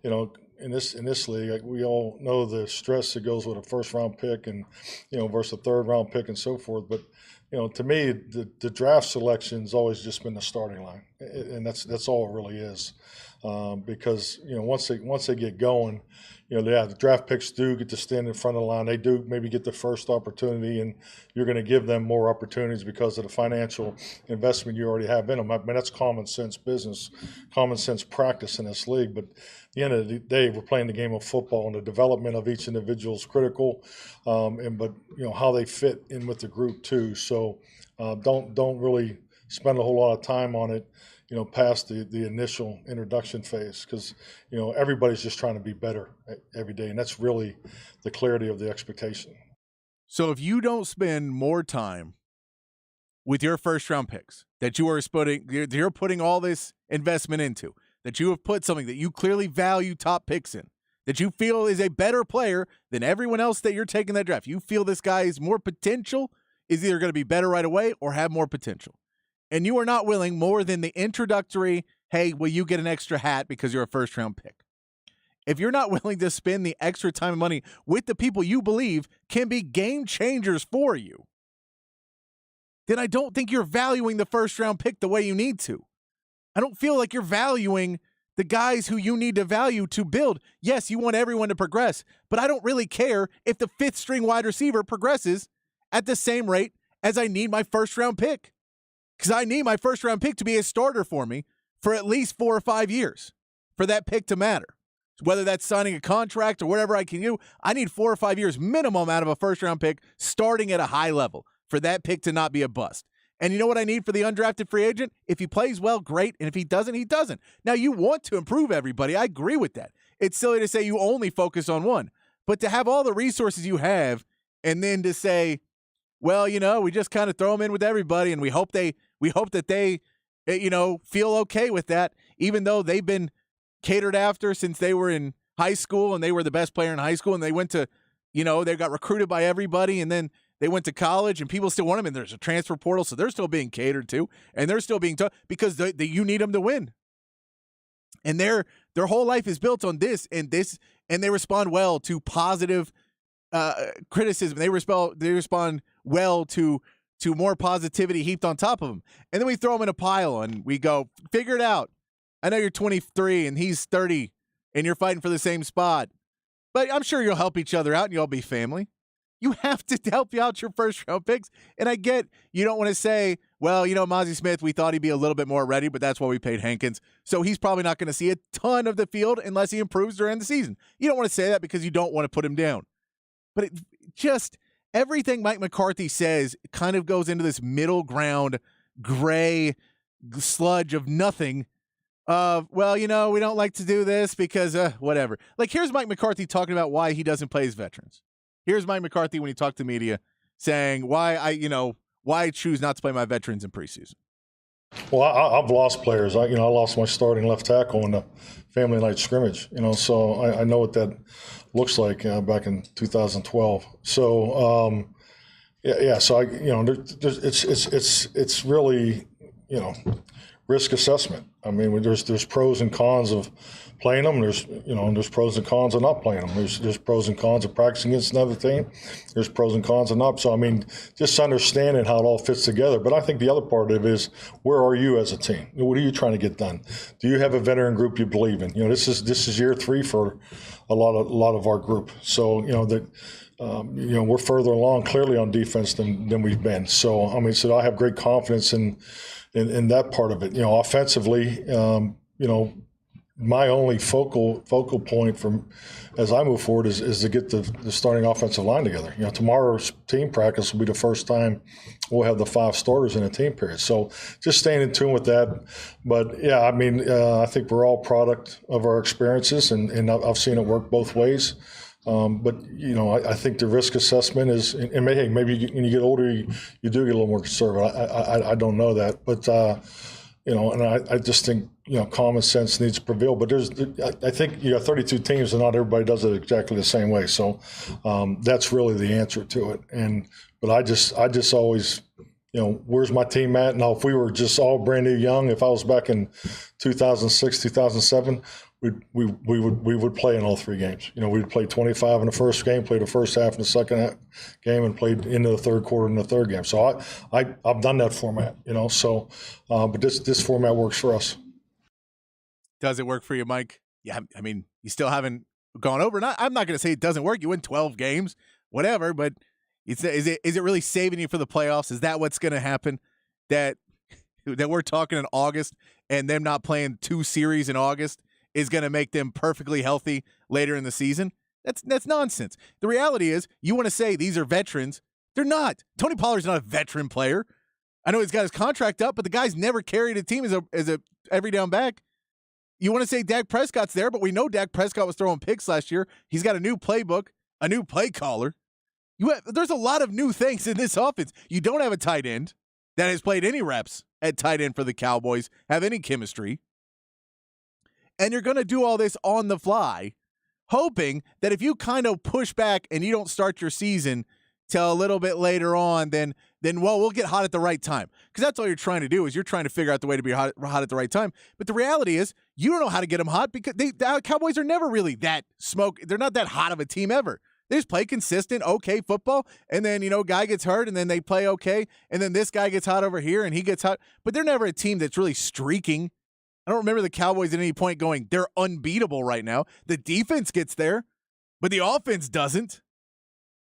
in this league, we all know the stress that goes with a first round pick and, versus a third round pick and so forth. But, to me, the draft selection's always just been the starting line, and that's all it really is. Because once they get going, the draft picks do get to stand in front of the line. They do maybe get the first opportunity, and you're going to give them more opportunities because of the financial investment you already have in them. I mean, that's common sense business, common sense practice in this league. But at the end of the day, we're playing the game of football, and the development of each individual is critical. But how they fit in with the group too. So don't really spend a whole lot of time on it, past the initial introduction phase, because, everybody's just trying to be better every day. And that's really the clarity of the expectation. So if you don't spend more time with your first round picks that you're putting all this investment into, that you have put something that you clearly value top picks in, that you feel is a better player than everyone else that you're taking that draft, you feel this guy is more potential, is either going to be better right away or have more potential, and you are not willing more than the introductory, hey, will you get an extra hat because you're a first-round pick? If you're not willing to spend the extra time and money with the people you believe can be game changers for you, then I don't think you're valuing the first-round pick the way you need to. I don't feel like you're valuing the guys who you need to value to build. Yes, you want everyone to progress, but I don't really care if the fifth-string wide receiver progresses at the same rate as I need my first-round pick. Because I need my first-round pick to be a starter for me for at least 4 or 5 years for that pick to matter. Whether that's signing a contract or whatever I can do, I need 4 or 5 years minimum out of a first-round pick starting at a high level for that pick to not be a bust. And you know what I need for the undrafted free agent? If he plays well, great. And if he doesn't, he doesn't. Now, you want to improve everybody. I agree with that. It's silly to say you only focus on one. But to have all the resources you have and then to say, well, we just kind of throw them in with everybody and we hope that they feel okay with that, even though they've been catered after since they were in high school and they were the best player in high school and they went to, they got recruited by everybody and then they went to college and people still want them and there's a transfer portal, so they're still being catered to and they're still being taught because you need them to win. And their whole life is built on this, and they respond well to positive criticism. They respond well to more positivity heaped on top of them. And then we throw them in a pile and we go, figure it out. I know you're 23 and he's 30 and you're fighting for the same spot, but I'm sure you'll help each other out and you'll be family. You have to help you out your first round picks. And I get you don't want to say, well, Mazi Smith, we thought he'd be a little bit more ready, but that's why we paid Hankins. So he's probably not going to see a ton of the field unless he improves during the season. You don't want to say that because you don't want to put him down. But it just everything Mike McCarthy says kind of goes into this middle ground, gray sludge of nothing. Well, we don't like to do this because whatever. Like, here's Mike McCarthy talking about why he doesn't play his veterans. Here's Mike McCarthy when he talked to media saying why I choose not to play my veterans in preseason. Well, I've lost players. I lost my starting left tackle in the family night scrimmage. So I know what that looks like back in 2012. So yeah. So it's really risk assessment. I mean, there's pros and cons of playing them. There's pros and cons of not playing them. There's pros and cons of practicing against another team. There's pros and cons of not. So I mean, just understanding how it all fits together. But I think the other part of it is, where are you as a team? What are you trying to get done? Do you have a veteran group you believe in? This is year 3 for a lot of our group. So we're further along clearly on defense than we've been. So I have great confidence in that part of it. Offensively, my only focal point from as I move forward is to get the starting offensive line together. Tomorrow's team practice will be the first time we'll have the 5 starters in a team period. So just staying in tune with that. But yeah, I think we're all product of our experiences, and I've seen it work both ways. But I think the risk assessment is, and maybe when you get older, you do get a little more conservative. I don't know that, but And I just think, common sense needs to prevail. But I think you got 32 teams, and not everybody does it exactly the same way. So that's really the answer to it. But I just always, where's my team at? Now, if we were just all brand new young, if I was back in 2006, 2007, we would play in all 3 games. We'd play 25 in the first game, play the first half in the second game, and played into the third quarter in the third game. So I've done that format, So, but this format works for us. Does it work for you, Mike? Yeah, I mean, you still haven't gone over. I'm not going to say it doesn't work. You win 12 games, whatever. But is it really saving you for the playoffs? Is that what's going to happen? That we're talking in August, and them not playing 2 series in August is going to make them perfectly healthy later in the season? That's nonsense. The reality is, you want to say these are veterans. They're not. Tony Pollard's not a veteran player. I know he's got his contract up, but the guy's never carried a team as a every down back. You want to say Dak Prescott's there, but we know Dak Prescott was throwing picks last year. He's got a new playbook, a new play caller. There's a lot of new things in this offense. You don't have a tight end that has played any reps at tight end for the Cowboys, have any chemistry. And you're going to do all this on the fly, hoping that if you kind of push back and you don't start your season till a little bit later on, then we'll get hot at the right time. Because that's all you're trying to do, is you're trying to figure out the way to be hot at the right time. But the reality is, you don't know how to get them hot, because the Cowboys are never really that they're not that hot of a team ever. They just play consistent, okay football, and then, guy gets hurt, and then they play okay, and then this guy gets hot over here, and he gets hot. But they're never a team that's really streaking. I don't remember the Cowboys at any point going, they're unbeatable right now. The defense gets there, but the offense doesn't.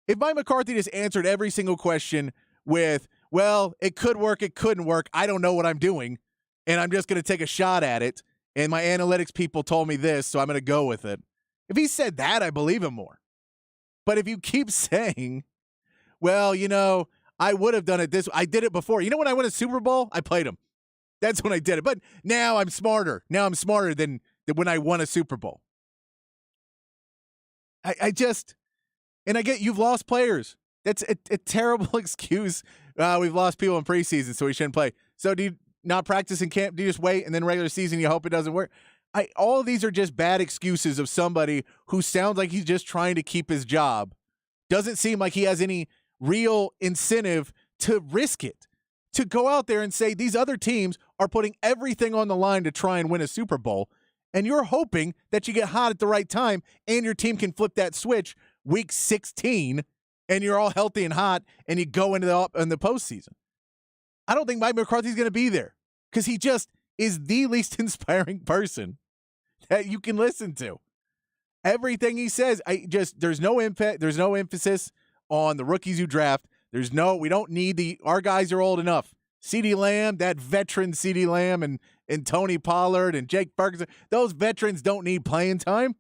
If Mike McCarthy just answered every single question with, well, it could work, it couldn't work, I don't know what I'm doing, and I'm just going to take a shot at it, and my analytics people told me this, so I'm going to go with it. If he said that, I believe him more. But if you keep saying, well, I would have done it this way, I did it before. When I won a Super Bowl, I played him. That's when I did it. But now I'm smarter. Now I'm smarter than when I won a Super Bowl. I get you've lost players. That's a terrible excuse. We've lost people in preseason, so we shouldn't play. So do you not practice in camp? Do you just wait, and then regular season you hope it doesn't work? All of these are just bad excuses of somebody who sounds like he's just trying to keep his job. Doesn't seem like he has any real incentive to risk it, to go out there and say these other teams are putting everything on the line to try and win a Super Bowl, and you're hoping that you get hot at the right time and your team can flip that switch week 16 and you're all healthy and hot and you go into the postseason. I don't think Mike McCarthy's going to be there, because he just is the least inspiring person that you can listen to. Everything he says, there's no impact, there's no emphasis on the rookies you draft. We don't need our guys are old enough. CeeDee Lamb, that veteran CeeDee Lamb, and Tony Pollard and Jake Ferguson, those veterans don't need playing time.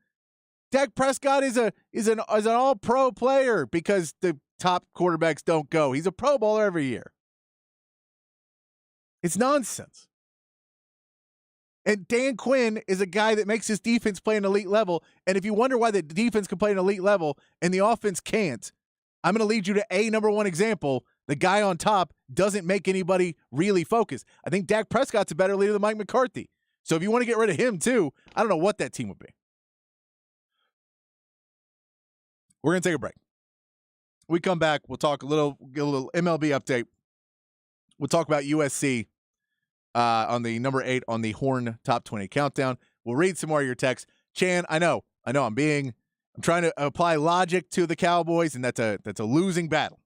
Dak Prescott is an all-pro player because the top quarterbacks don't go. He's a Pro Bowler every year. It's nonsense. And Dan Quinn is a guy that makes his defense play an elite level. And if you wonder why the defense can play an elite level and the offense can't, I'm going to lead you to a number one example. The guy on top doesn't make anybody really focus. I think Dak Prescott's a better leader than Mike McCarthy. So if you want to get rid of him too, I don't know what that team would be. We're going to take a break. We come back, we'll talk get a little MLB update. We'll talk about USC on the number 8 on the Horn Top 20 Countdown. We'll read some more of your texts. Chan, I know I'm trying to apply logic to the Cowboys, and that's a losing battle.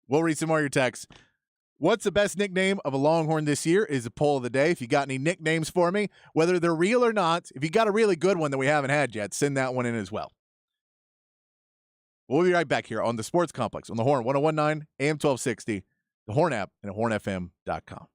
We'll read some more of your texts. What's the best nickname of a Longhorn this year is the poll of the day. If you got any nicknames for me, whether they're real or not, if you got a really good one that we haven't had yet, send that one in as well. We'll be right back here on the Sports Complex on the Horn, 1019 AM 1260, the Horn app, and at hornfm.com.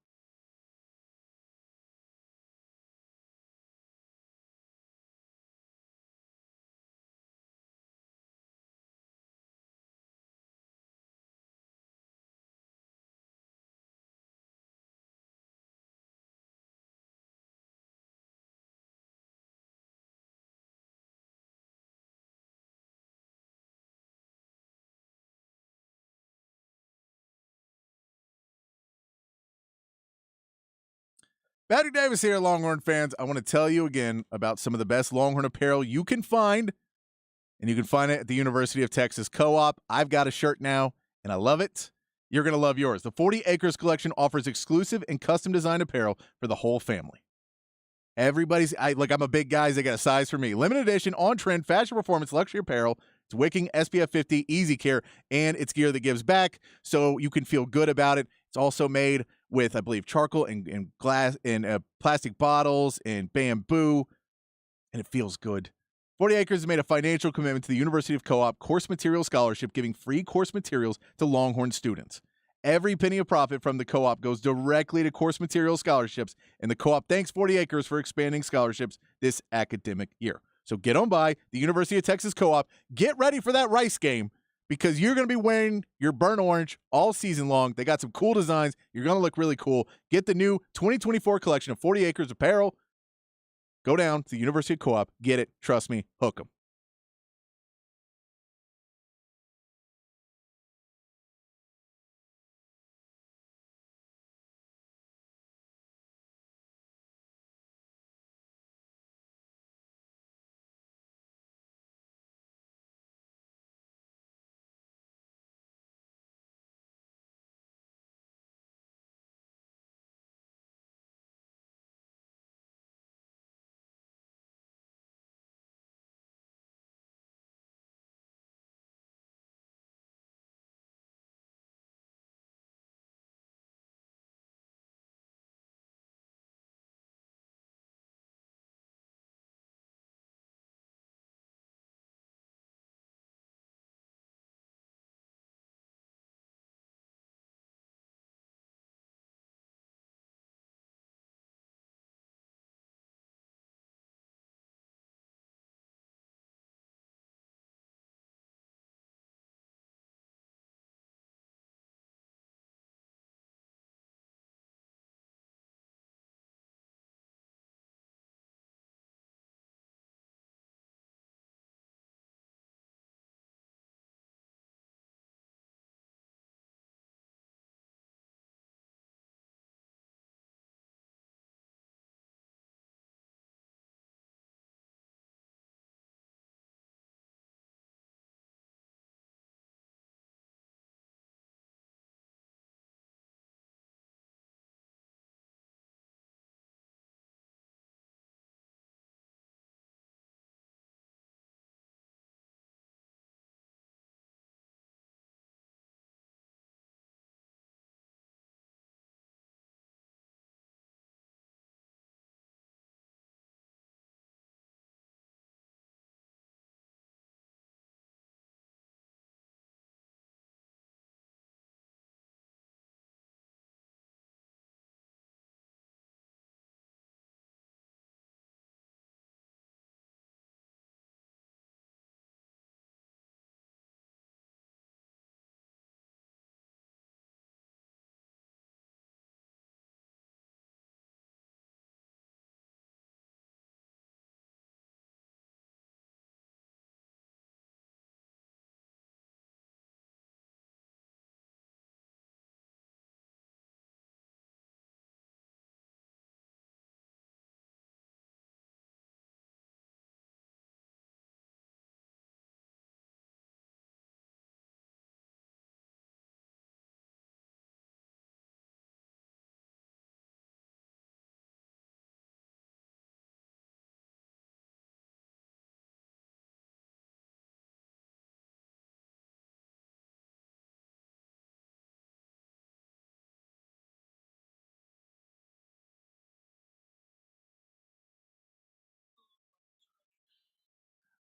Patrick Davis here, Longhorn fans. I want to tell you again about some of the best Longhorn apparel you can find, and you can find it at the University of Texas Co-op. I've got a shirt now, and I love it. You're going to love yours. The 40 Acres collection offers exclusive and custom designed apparel for the whole family. I'm a big guy. They got a size for me. Limited edition, on-trend, fashion performance, luxury apparel. It's wicking, SPF 50, easy care, and it's gear that gives back, so you can feel good about it. It's also made with, I believe, charcoal and glass and plastic bottles and bamboo, and it feels good. 40 Acres has made a financial commitment to the University of Co-op Course Material Scholarship, giving free course materials to Longhorn students. Every penny of profit from the Co-op goes directly to course material scholarships, and the Co-op thanks 40 Acres for expanding scholarships this academic year. So get on by the University of Texas Co-op. Get ready for that Rice game because you're going to be wearing your burnt orange all season long. They got some cool designs. You're going to look really cool. Get the new 2024 collection of 40 Acres apparel. Go down to the University of Co-op. Get it. Trust me. Hook 'em.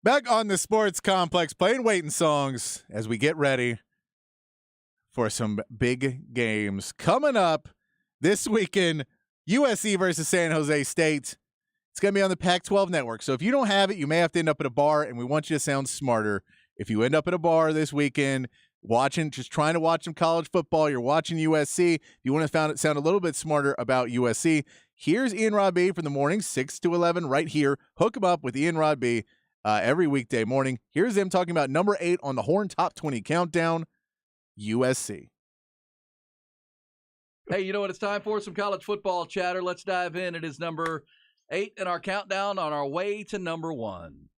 Back on the sports complex, playing waiting songs as we get ready for some big games coming up this weekend. USC versus San Jose State. It's going to be on the Pac-12 network. So if you don't have it, you may have to end up at a bar, and we want you to sound smarter. If you end up at a bar this weekend just trying to watch some college football, you're watching USC, if you want to sound a little bit smarter about USC, here's Ian Rodby from the morning, 6 to 11 right here. Hook 'em up with Ian Rodby every weekday morning. Here's him talking about number 8 on the Horn Top 20 Countdown, USC. Hey, you know what it's time for? Some college football chatter. Let's dive in. It is number 8 in our countdown on our way to number 1.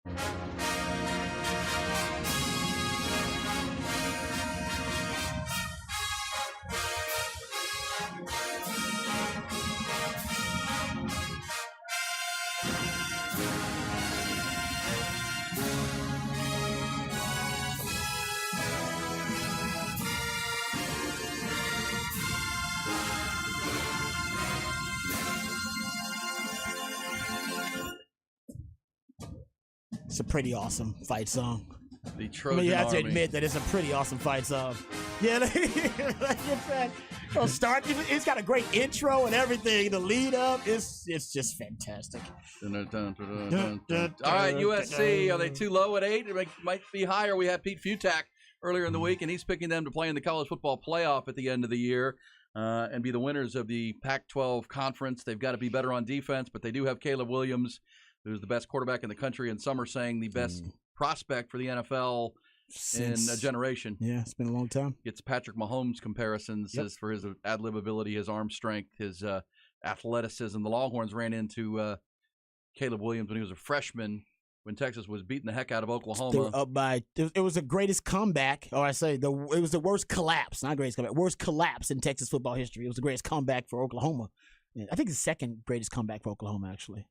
It's a pretty awesome fight song. The I Trojan mean, you have to Army. admit that it's a pretty awesome fight song. Yeah, like you said, it'll start. It's got a great intro and everything. The lead up, it's just fantastic. All right, USC, are they too low at 8? It might be higher. We had Pete Futak earlier in the week, and he's picking them to play in the college football playoff at the end of the year and be the winners of the Pac-12 conference. They've got to be better on defense, but they do have Caleb Williams, who's the best quarterback in the country, and some are saying the best prospect for the NFL in a generation. Yeah, it's been a long time. Gets Patrick Mahomes comparisons as for his ad-lib ability, his arm strength, his athleticism. The Longhorns ran into Caleb Williams when he was a freshman when Texas was beating the heck out of They Oklahoma. were up by. It was the greatest comeback, or it was the worst collapse. Not greatest comeback. Worst collapse in Texas football history. It was the greatest comeback for Oklahoma. Yeah, I think it's the second greatest comeback for Oklahoma, actually.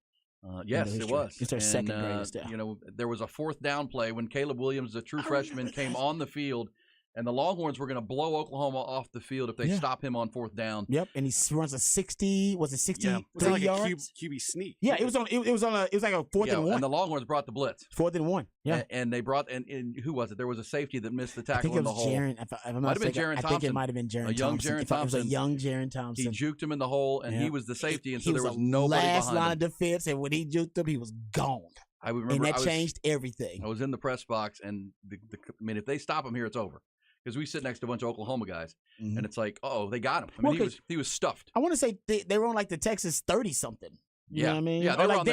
Yes, it was. It's their second greatest. Yeah. You know, there was a fourth down play when Caleb Williams, a true freshman, came on the field, and the Longhorns were going to blow Oklahoma off the field if they stop him on fourth down. Yep, and he runs a 60. Was it 63 Was it like yards? a QB sneak? Yeah, it was like a 4th and 1. And the Longhorns brought the blitz. 4th and 1. Yeah, and they brought and who was it? There was a safety that missed the I tackle think it in the was hole. Jaron. If I'm not Might have been mistaken, Jaron I think Thompson. it might have been Jaron A young Thompson. Jaron It was a Thompson. young Jaron Thompson. He juked him in the hole, and he was the safety, and so he there was the nobody last behind line him. of defense, and when he juked him, he was gone. I remember, And that I was, changed everything. I was in the press box, and I mean, if they stop him here, it's over. Because we sit next to a bunch of Oklahoma guys, and it's like, oh, they got him. I mean, he was stuffed. I want to say they were on like the Texas 30-something. You know what I mean? Yeah, Or they were like on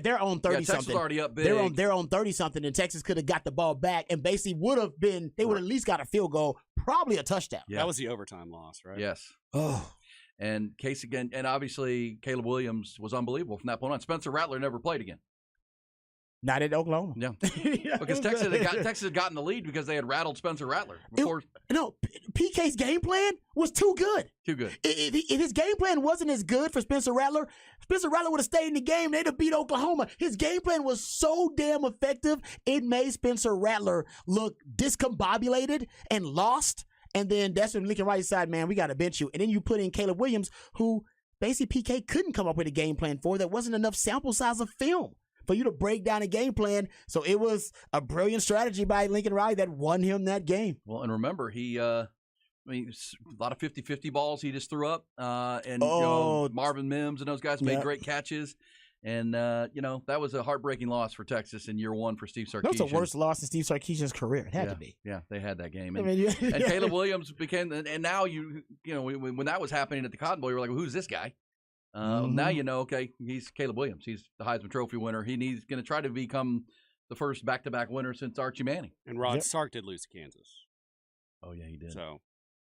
they're on 30-something. Texas was already up big. They're on 30-something, and Texas could have got the ball back and basically would have at least got a field goal, probably a touchdown. That was the overtime loss, right? Yes. Oh. And Case again, and obviously Caleb Williams was unbelievable from that point on. Spencer Rattler never played again. Not at Oklahoma. Yeah, because Texas had gotten the lead because they had rattled Spencer Rattler before. PK's game plan was too good. Too good. If his game plan wasn't as good for Spencer Rattler would have stayed in the game. They'd have beat Oklahoma. His game plan was so damn effective, it made Spencer Rattler look discombobulated and lost. And then that's when Lincoln Riley said, man, we got to bench you. And then you put in Caleb Williams, who basically PK couldn't come up with a game plan for. There wasn't enough sample size of film for you to break down a game plan. So it was a brilliant strategy by Lincoln Riley that won him that game. Well, and remember, he, a lot of 50-50 balls he just threw up. And Marvin Mims and those guys made great catches. And, that was a heartbreaking loss for Texas in year one for Steve Sarkisian. That was the worst loss in Steve Sarkisian's career. It had to be. Yeah, they had that game. I And, mean, and Caleb Williams became, and now when that was happening at the Cotton Bowl, you were like, well, who's this guy? Now you know, okay, he's Caleb Williams. He's the Heisman Trophy winner. He's going to try to become the first back-to-back winner since Archie Manning. And Rod Sark did lose to Kansas. Oh, yeah, he did. So,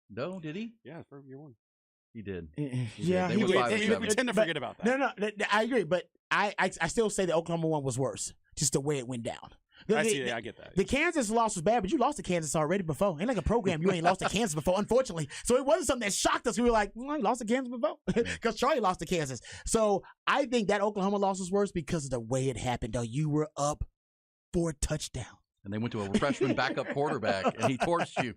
no, did he? Yeah, for year one. He did. Yeah, They went 5-7. We tend to forget about that. No, I agree, but I still say the Oklahoma one was worse, just the way it went down. I get that. The Kansas loss was bad, but you lost to Kansas already before. Ain't like a program you ain't lost to Kansas before, unfortunately. So it wasn't something that shocked us. We were like, well, you lost to Kansas before because Charlie lost to Kansas. So I think that Oklahoma loss was worse because of the way it happened. Though you were up 4 touchdowns, and they went to a freshman backup quarterback, and he torched you.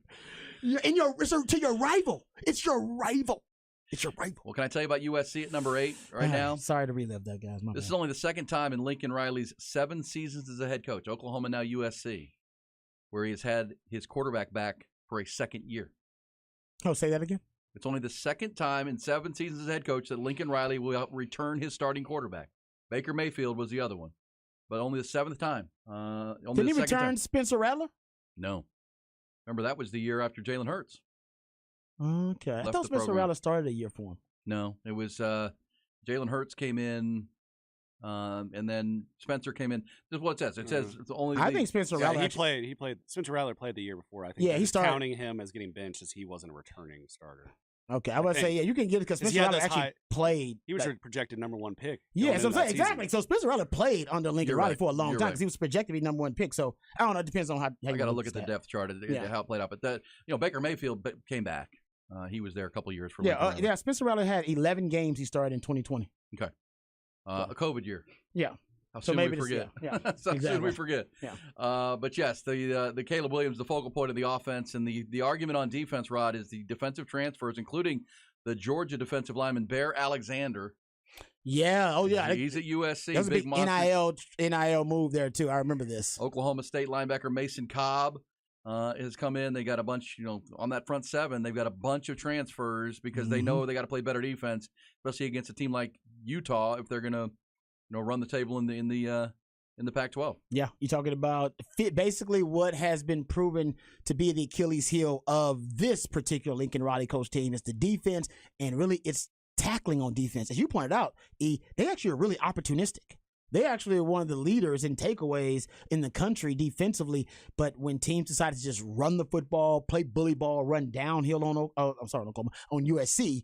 To your rival. It's your rival. It's your rival. Well, can I tell you about USC at number 8 right now? Sorry to relive that, guys. This is only the second time in Lincoln Riley's 7 seasons as a head coach, Oklahoma now USC, where he has had his quarterback back for a second year. Oh, say that again? It's only the second time in 7 seasons as head coach that Lincoln Riley will return his starting quarterback. Baker Mayfield was the other one, but only the 7th time. Did he return Spencer Rattler? No. Remember, that was the year after Jalen Hurts. Okay. I thought Spencer Rattler started a year for him. No, it was Jalen Hurts came in, and then Spencer came in. This is what it says. It says it's only. I think Spencer Rattler. He played. Spencer Rattler played the year before. I think. Yeah, he started counting him as getting benched as he wasn't a returning starter. Okay, I would say you can get it because Spencer Rattler actually played. He was projected number 1 pick. Yeah, so I'm saying exactly. So Spencer Rattler played under Lincoln Riley for a long time because he was projected to be number 1 pick. So I don't know. It depends on how I got to look at the depth chart and how it played out. But Baker Mayfield came back. He was there a couple years for Spencer Rattler had 11 games he started in 2020. Okay, a COVID year. Yeah. How soon we forget. Soon we forget. Yeah. But yes, the Caleb Williams, the focal point of the offense, and the argument on defense, Rod, is the defensive transfers, including the Georgia defensive lineman Bear Alexander. Yeah. Oh, yeah. He's at USC. That's a big NIL move there, too. I remember this. Oklahoma State linebacker Mason Cobb has come in. They got a bunch, on that front seven, they've got a bunch of transfers because they know they got to play better defense, especially against a team like Utah if they're going to run the table in the Pac-12. Yeah, you're talking about basically what has been proven to be the Achilles heel of this particular Lincoln Riley coach team is the defense, and really it's tackling on defense. As you pointed out, they actually are really opportunistic. They actually are one of the leaders in takeaways in the country defensively, but when teams decide to just run the football, play bully ball, run downhill on USC,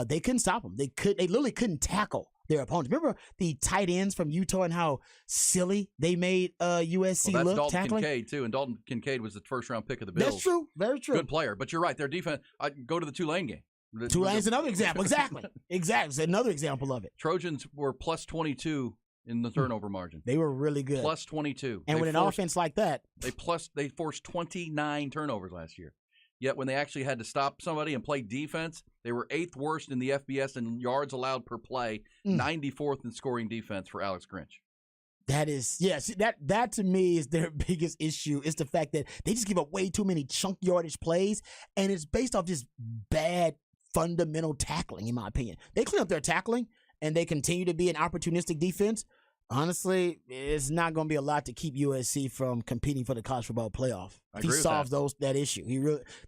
they couldn't stop them. They literally couldn't tackle their opponents. Remember the tight ends from Utah and how silly they made USC look Dalton tackling? Kincaid too, and Dalton Kincaid was the first-round pick of the Bills. That's true. Very true. Good player, but you're right. Their defense. I go to the Tulane game. Tulane's another example. Exactly. It's another example of it. Trojans were plus 22 in the turnover margin. They were really good. Plus 22. And with an offense like that, they forced 29 turnovers last year. Yet when they actually had to stop somebody and play defense, they were 8th worst in the FBS in yards allowed per play, 94th in scoring defense for Alex Grinch. That is, yes, that to me is their biggest issue, is the fact that they just give up way too many chunk yardage plays, and it's based off just bad fundamental tackling, in my opinion. They clean up their tackling, and they continue to be an opportunistic defense. Honestly, it's not going to be a lot to keep USC from competing for the college football playoff. If he solves that issue,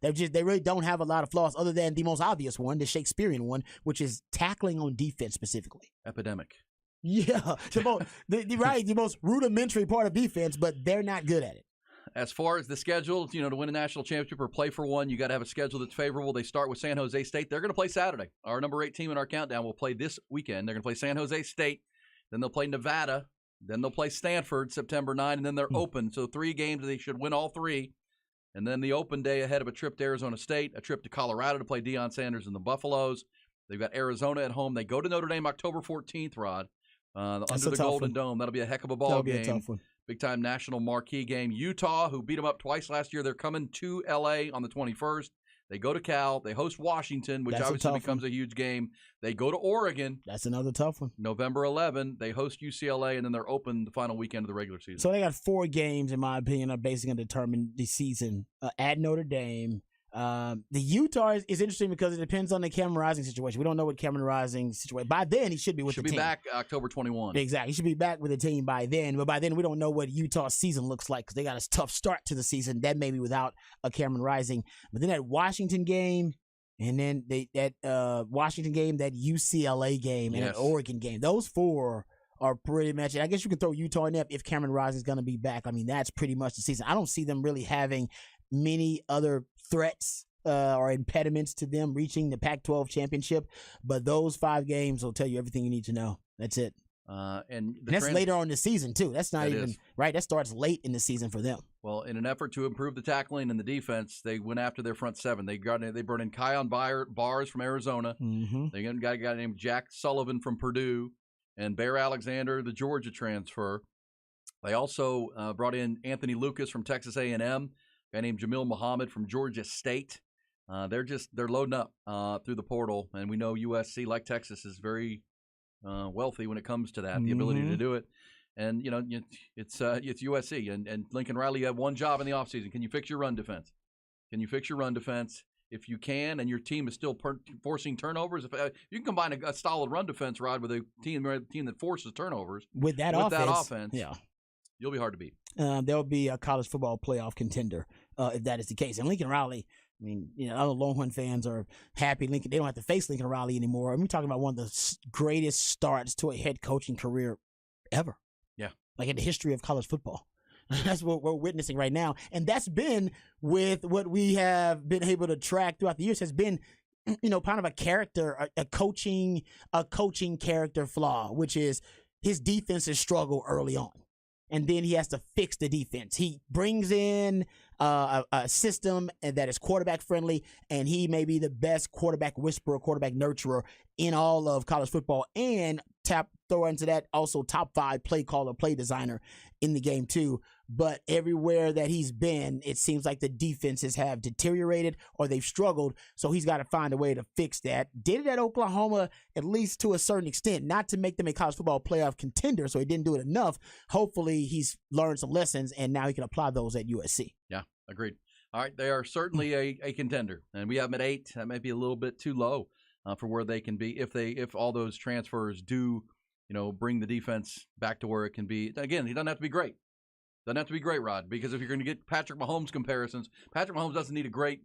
they really don't have a lot of flaws other than the most obvious one, the Shakespearean one, which is tackling on defense specifically. Epidemic. Yeah, the most rudimentary part of defense, but they're not good at it. As far as the schedule, to win a national championship or play for one, you got to have a schedule that's favorable. They start with San Jose State. They're going to play Saturday. Our number 8 team in our countdown will play this weekend. They're going to play San Jose State. Then they'll play Nevada. Then they'll play Stanford September 9, and then they're open. So 3 games, they should win all 3. And then the open day ahead of a trip to Arizona State, a trip to Colorado to play Deion Sanders and the Buffaloes. They've got Arizona at home. They go to Notre Dame October 14th, Rod, under the Golden Dome. That'll be a heck of a ball game. That'll be a tough one. Big-time national marquee game. Utah, who beat them up twice last year, they're coming to L.A. on the 21st. They go to Cal. They host Washington, which obviously becomes a huge game. They go to Oregon. That's another tough one. November 11. They host UCLA, and then they're open the final weekend of the regular season. So they got 4 games, in my opinion, are basically going to determine the season at Notre Dame. The Utah is interesting because it depends on the Cameron Rising situation. We don't know what Cameron Rising situation. By then, he should be with the team. Should be back October 21. Exactly. He should be back with the team by then. But by then, we don't know what Utah's season looks like because they got a tough start to the season. That may be without a Cameron Rising. But then that Washington game, and then that Washington game, that UCLA game, and that Oregon game. Those 4 are pretty much it. I guess you can throw Utah in there if Cameron Rising is going to be back. I mean, that's pretty much the season. I don't see them really having many other threats or impediments to them reaching the Pac-12 championship, but those 5 games will tell you everything you need to know. That's it. And that's later on in the season too. That's not even right. That starts late in the season for them. Well, in an effort to improve the tackling and the defense, they went after their front 7. They brought in Kion Bars from Arizona. They got a guy named Jack Sullivan from Purdue, and Bear Alexander, the Georgia transfer. They also brought in Anthony Lucas from Texas A&M. A guy named Jamil Muhammad from Georgia State. They're loading up through the portal, and we know USC, like Texas, is very wealthy when it comes to that, the ability to do it. And it's USC and Lincoln Riley. You have one job in the offseason. Can you fix your run defense? If you can, and your team is still forcing turnovers, if you can combine a solid run defense, Rod, with a team that forces turnovers with that offense, you'll be hard to beat. There'll be a college football playoff contender if that is the case. And Lincoln Riley, I mean, other Longhorn fans are happy. They don't have to face Lincoln Riley anymore. We're talking about one of the greatest starts to a head coaching career ever. Yeah, like in the history of college football. That's what we're witnessing right now, and that's been with what we have been able to track throughout the years. Has been kind of a character, a coaching character flaw, which is his defenses struggle early on. And then he has to fix the defense. He brings in a system that is quarterback friendly, and he may be the best quarterback whisperer, quarterback nurturer in all of college football, and throw into that also top 5 play caller, play designer in the game too. But everywhere that he's been, it seems like the defenses have deteriorated or they've struggled. So he's got to find a way to fix that. Did it at Oklahoma, at least to a certain extent, not to make them a college football playoff contender. So he didn't do it enough. Hopefully he's learned some lessons and now he can apply those at USC. Yeah, agreed. All right, they are certainly a contender, and we have them at 8. That might be a little bit too low for where they can be if all those transfers do, bring the defense back to where it can be. Again, he doesn't have to be great. Doesn't have to be great, Rod, because if you're going to get Patrick Mahomes comparisons, Patrick Mahomes doesn't need a great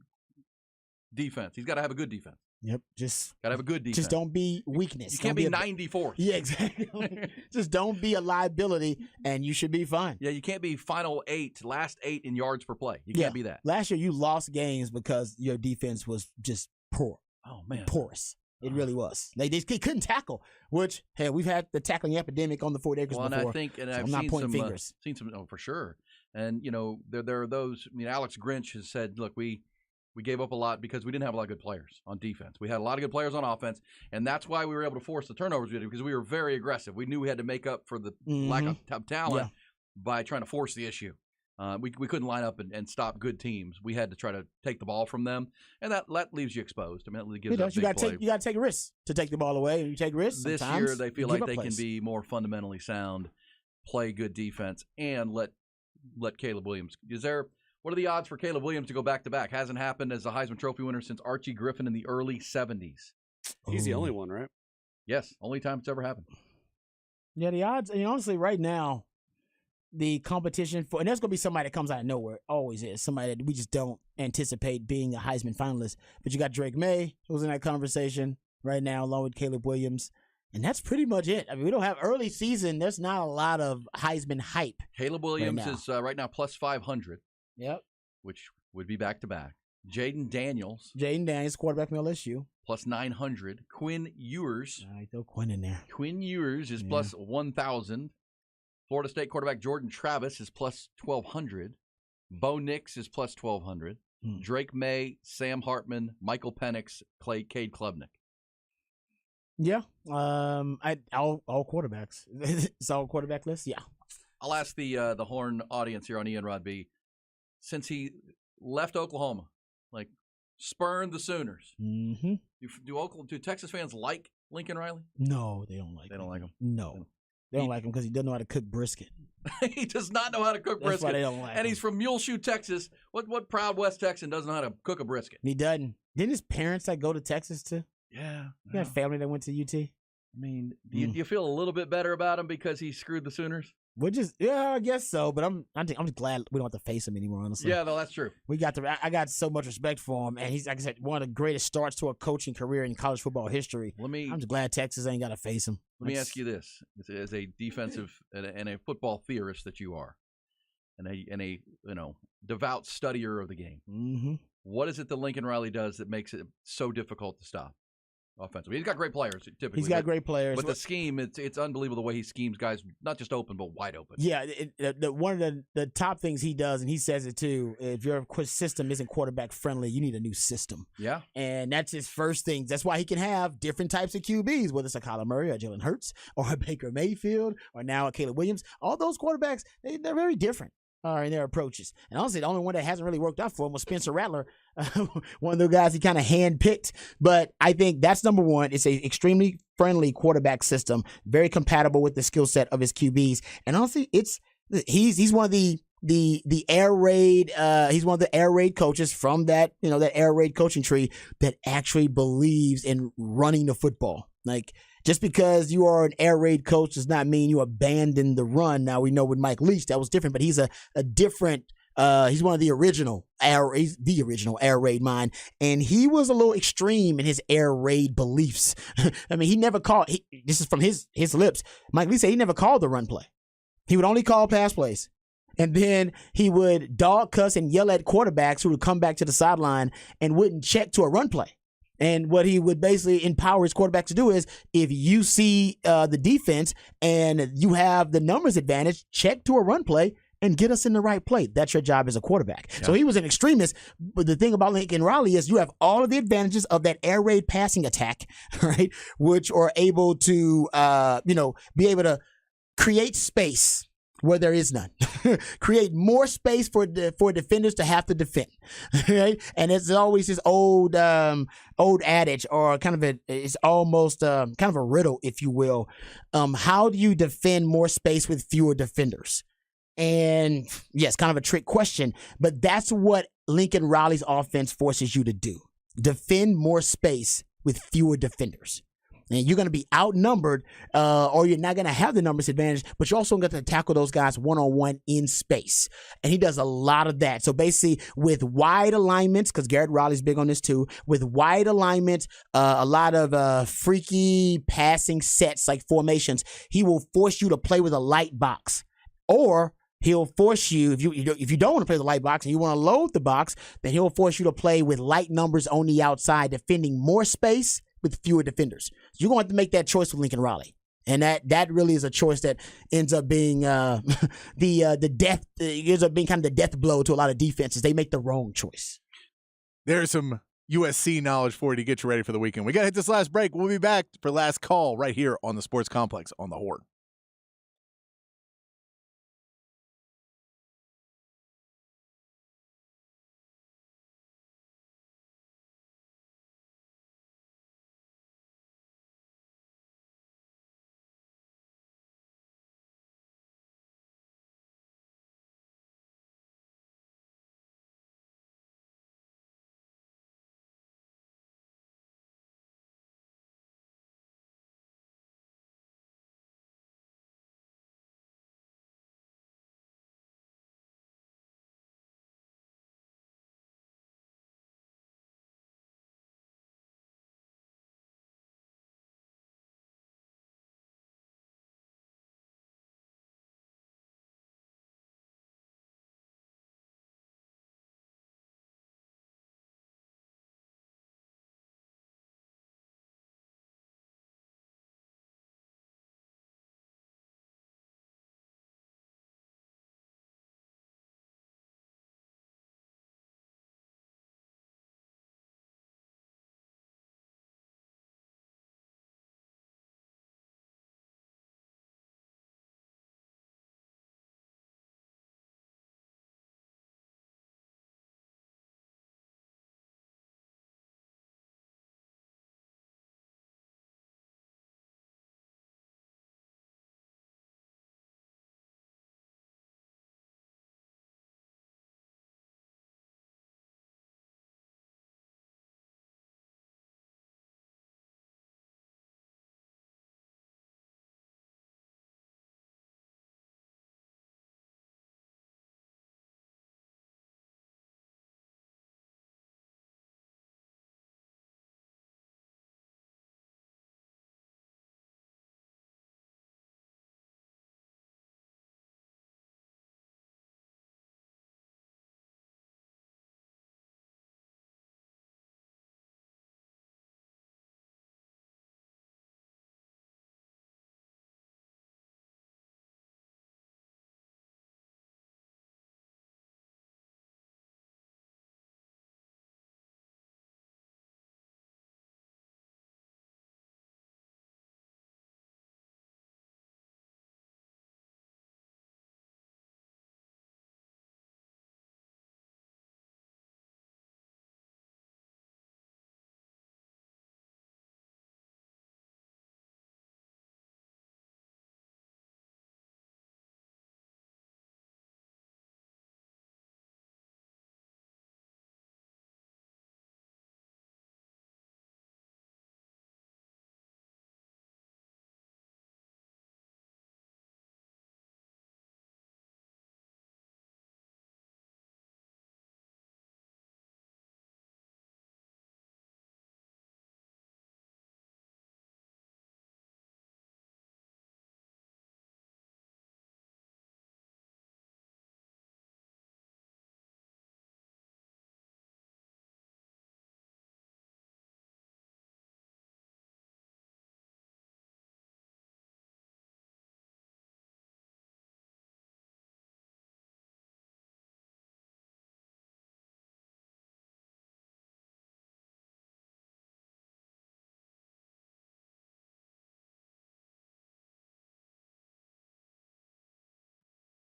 defense. He's got to have a good defense. Yep, just got to have a good defense. Just don't be weakness. You can't be 94th. Yeah, exactly. Just don't be a liability, and you should be fine. Yeah, you can't be last 8 in yards per play. You can't be that. Last year, you lost games because your defense was just poor. Oh, man. Porous. It really was. They couldn't tackle, which, hey, we've had the tackling epidemic on the Fort Acres before. And I think, and so I've I'm not pointing fingers. Seen some, for sure. And, there are those, Alex Grinch has said, look, we gave up a lot because we didn't have a lot of good players on defense. We had a lot of good players on offense, and that's why we were able to force the turnovers we did, because we were very aggressive. We knew we had to make up for the lack of talent by trying to force the issue. We couldn't line up and stop good teams. We had to try to take the ball from them, and that leaves you exposed. I mean, that gives you got to take risks to take the ball away. And you take risks. This year, they feel like they can be more fundamentally sound, play good defense, and let Caleb Williams. What are the odds for Caleb Williams to go back-to-back? Hasn't happened as a Heisman Trophy winner since Archie Griffin in the early 70s. He's the only one, right? Yes, only time it's ever happened. Yeah, the odds, honestly, right now, the competition and there's going to be somebody that comes out of nowhere. Always is. Somebody that we just don't anticipate being a Heisman finalist. But you got Drake May, who's in that conversation right now, along with Caleb Williams. And that's pretty much it. I mean, we don't have early season. There's not a lot of Heisman hype. Caleb Williams is right now plus 500. Yep. Which would be back-to-back. Jaden Daniels, quarterback from LSU. Plus 900. Quinn Ewers. I throw Quinn in there. Quinn Ewers is plus 1,000. Florida State quarterback Jordan Travis is plus 1,200. Bo Nix is plus 1,200. Drake May, Sam Hartman, Michael Penix, Cade Klubnik. Yeah. All quarterbacks. It's all quarterback list. Yeah. I'll ask the Horn audience here on Ian Rod B. Since he left Oklahoma, spurned the Sooners. Mm-hmm. Do Texas fans like Lincoln Riley? No, they don't like him. They don't like him? No. They don't like him because he doesn't know how to cook brisket. He does not know how to cook brisket. That's why they don't like him. He's from Muleshoe, Texas. What proud West Texan doesn't know how to cook a brisket? He doesn't. Didn't his parents go to Texas too? Yeah. He had family that went to UT. I mean, do you feel a little bit better about him because he screwed the Sooners? I guess so. But I'm just glad we don't have to face him anymore. Honestly, yeah, no, that's true. I got so much respect for him, and he's, like I said, one of the greatest starts to a coaching career in college football history. I'm just glad Texas ain't got to face him. Let me ask you this: as a defensive and a football theorist that you are, and a devout studier of the game, what is it that Lincoln Riley does that makes it so difficult to stop? Offensively, he's got great players. Typically, he's got great players. But the scheme, it's unbelievable the way he schemes guys, not just open but wide open. Yeah, one of the top things he does, and he says it too. If your system isn't quarterback friendly, you need a new system. Yeah, and that's his first thing. That's why he can have different types of QBs, whether it's a Kyler Murray or Jalen Hurts or a Baker Mayfield or now a Caleb Williams. All those quarterbacks, they're very different. In their approaches. And honestly, the only one that hasn't really worked out for him was Spencer Rattler, one of the guys he kind of handpicked. But I think that's number one. It's an extremely friendly quarterback system, very compatible with the skill set of his QBs. And honestly, he's one of the air raid. He's one of the air raid coaches from that air raid coaching tree that actually believes in running the football. Just because you are an air raid coach does not mean you abandon the run. Now we know with Mike Leach that was different, but he's a different. He's one of the original air raid mind, and he was a little extreme in his air raid beliefs. I mean, he never called. This is from his lips. Mike Leach said he never called the run play. He would only call pass plays. And then he would dog cuss and yell at quarterbacks who would come back to the sideline and wouldn't check to a run play. And what he would basically empower his quarterback to do is, if you see the defense and you have the numbers advantage, check to a run play and get us in the right play. That's your job as a quarterback. Yeah. So he was an extremist. But the thing about Lincoln Riley is you have all of the advantages of that air raid passing attack, right? Which are able to, be able to create space where there is none. Create more space for defenders to have to defend, right? And it's always this old adage, or it's almost kind of a riddle, if you will. How do you defend more space with fewer defenders? And yes, kind of a trick question, but that's what Lincoln Riley's offense forces you to do. Defend more space with fewer defenders. And you're going to be outnumbered, or you're not going to have the numbers advantage, but you're also going to tackle those guys one-on-one in space. And he does a lot of that. So basically, with wide alignments, because Garrett Riley's big on this too, with wide alignments, a lot of freaky passing sets like formations, he will force you to play with a light box. Or he'll force you, if you don't want to play the light box and you want to load the box, then he'll force you to play with light numbers on the outside, defending more space with fewer defenders. So you're going to have to make that choice with Lincoln Riley. And that really is a choice that ends up being the death, ends up being kind of the death blow to a lot of defenses. They make the wrong choice. There's some USC knowledge for you to get you ready for the weekend. We got to hit this last break. We'll be back for last call right here on the Sports Complex on the Horn.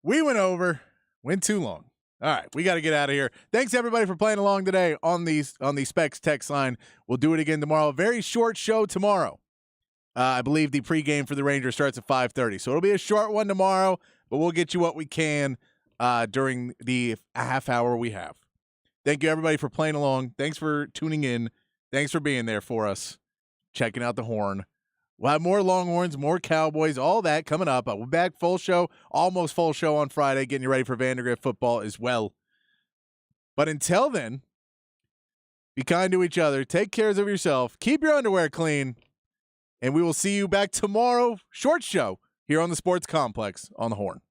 We went over, went too long. All right, we got to get out of here. Thanks everybody for playing along today on the Specs text line. We'll do it again tomorrow. Very short show tomorrow. I believe the pregame for the Rangers starts at 5:30, so it'll be a short one tomorrow. But we'll get you what we can during the half hour we have. Thank you everybody for playing along. Thanks for tuning in. Thanks for being there for us, checking out the Horn. We'll have more Longhorns, more Cowboys, all that coming up. We're back full show, almost full show on Friday, getting you ready for Vandergrift football as well. But until then, be kind to each other. Take care of yourself. Keep your underwear clean. And we will see you back tomorrow. Short show here on the Sports Complex on the Horn.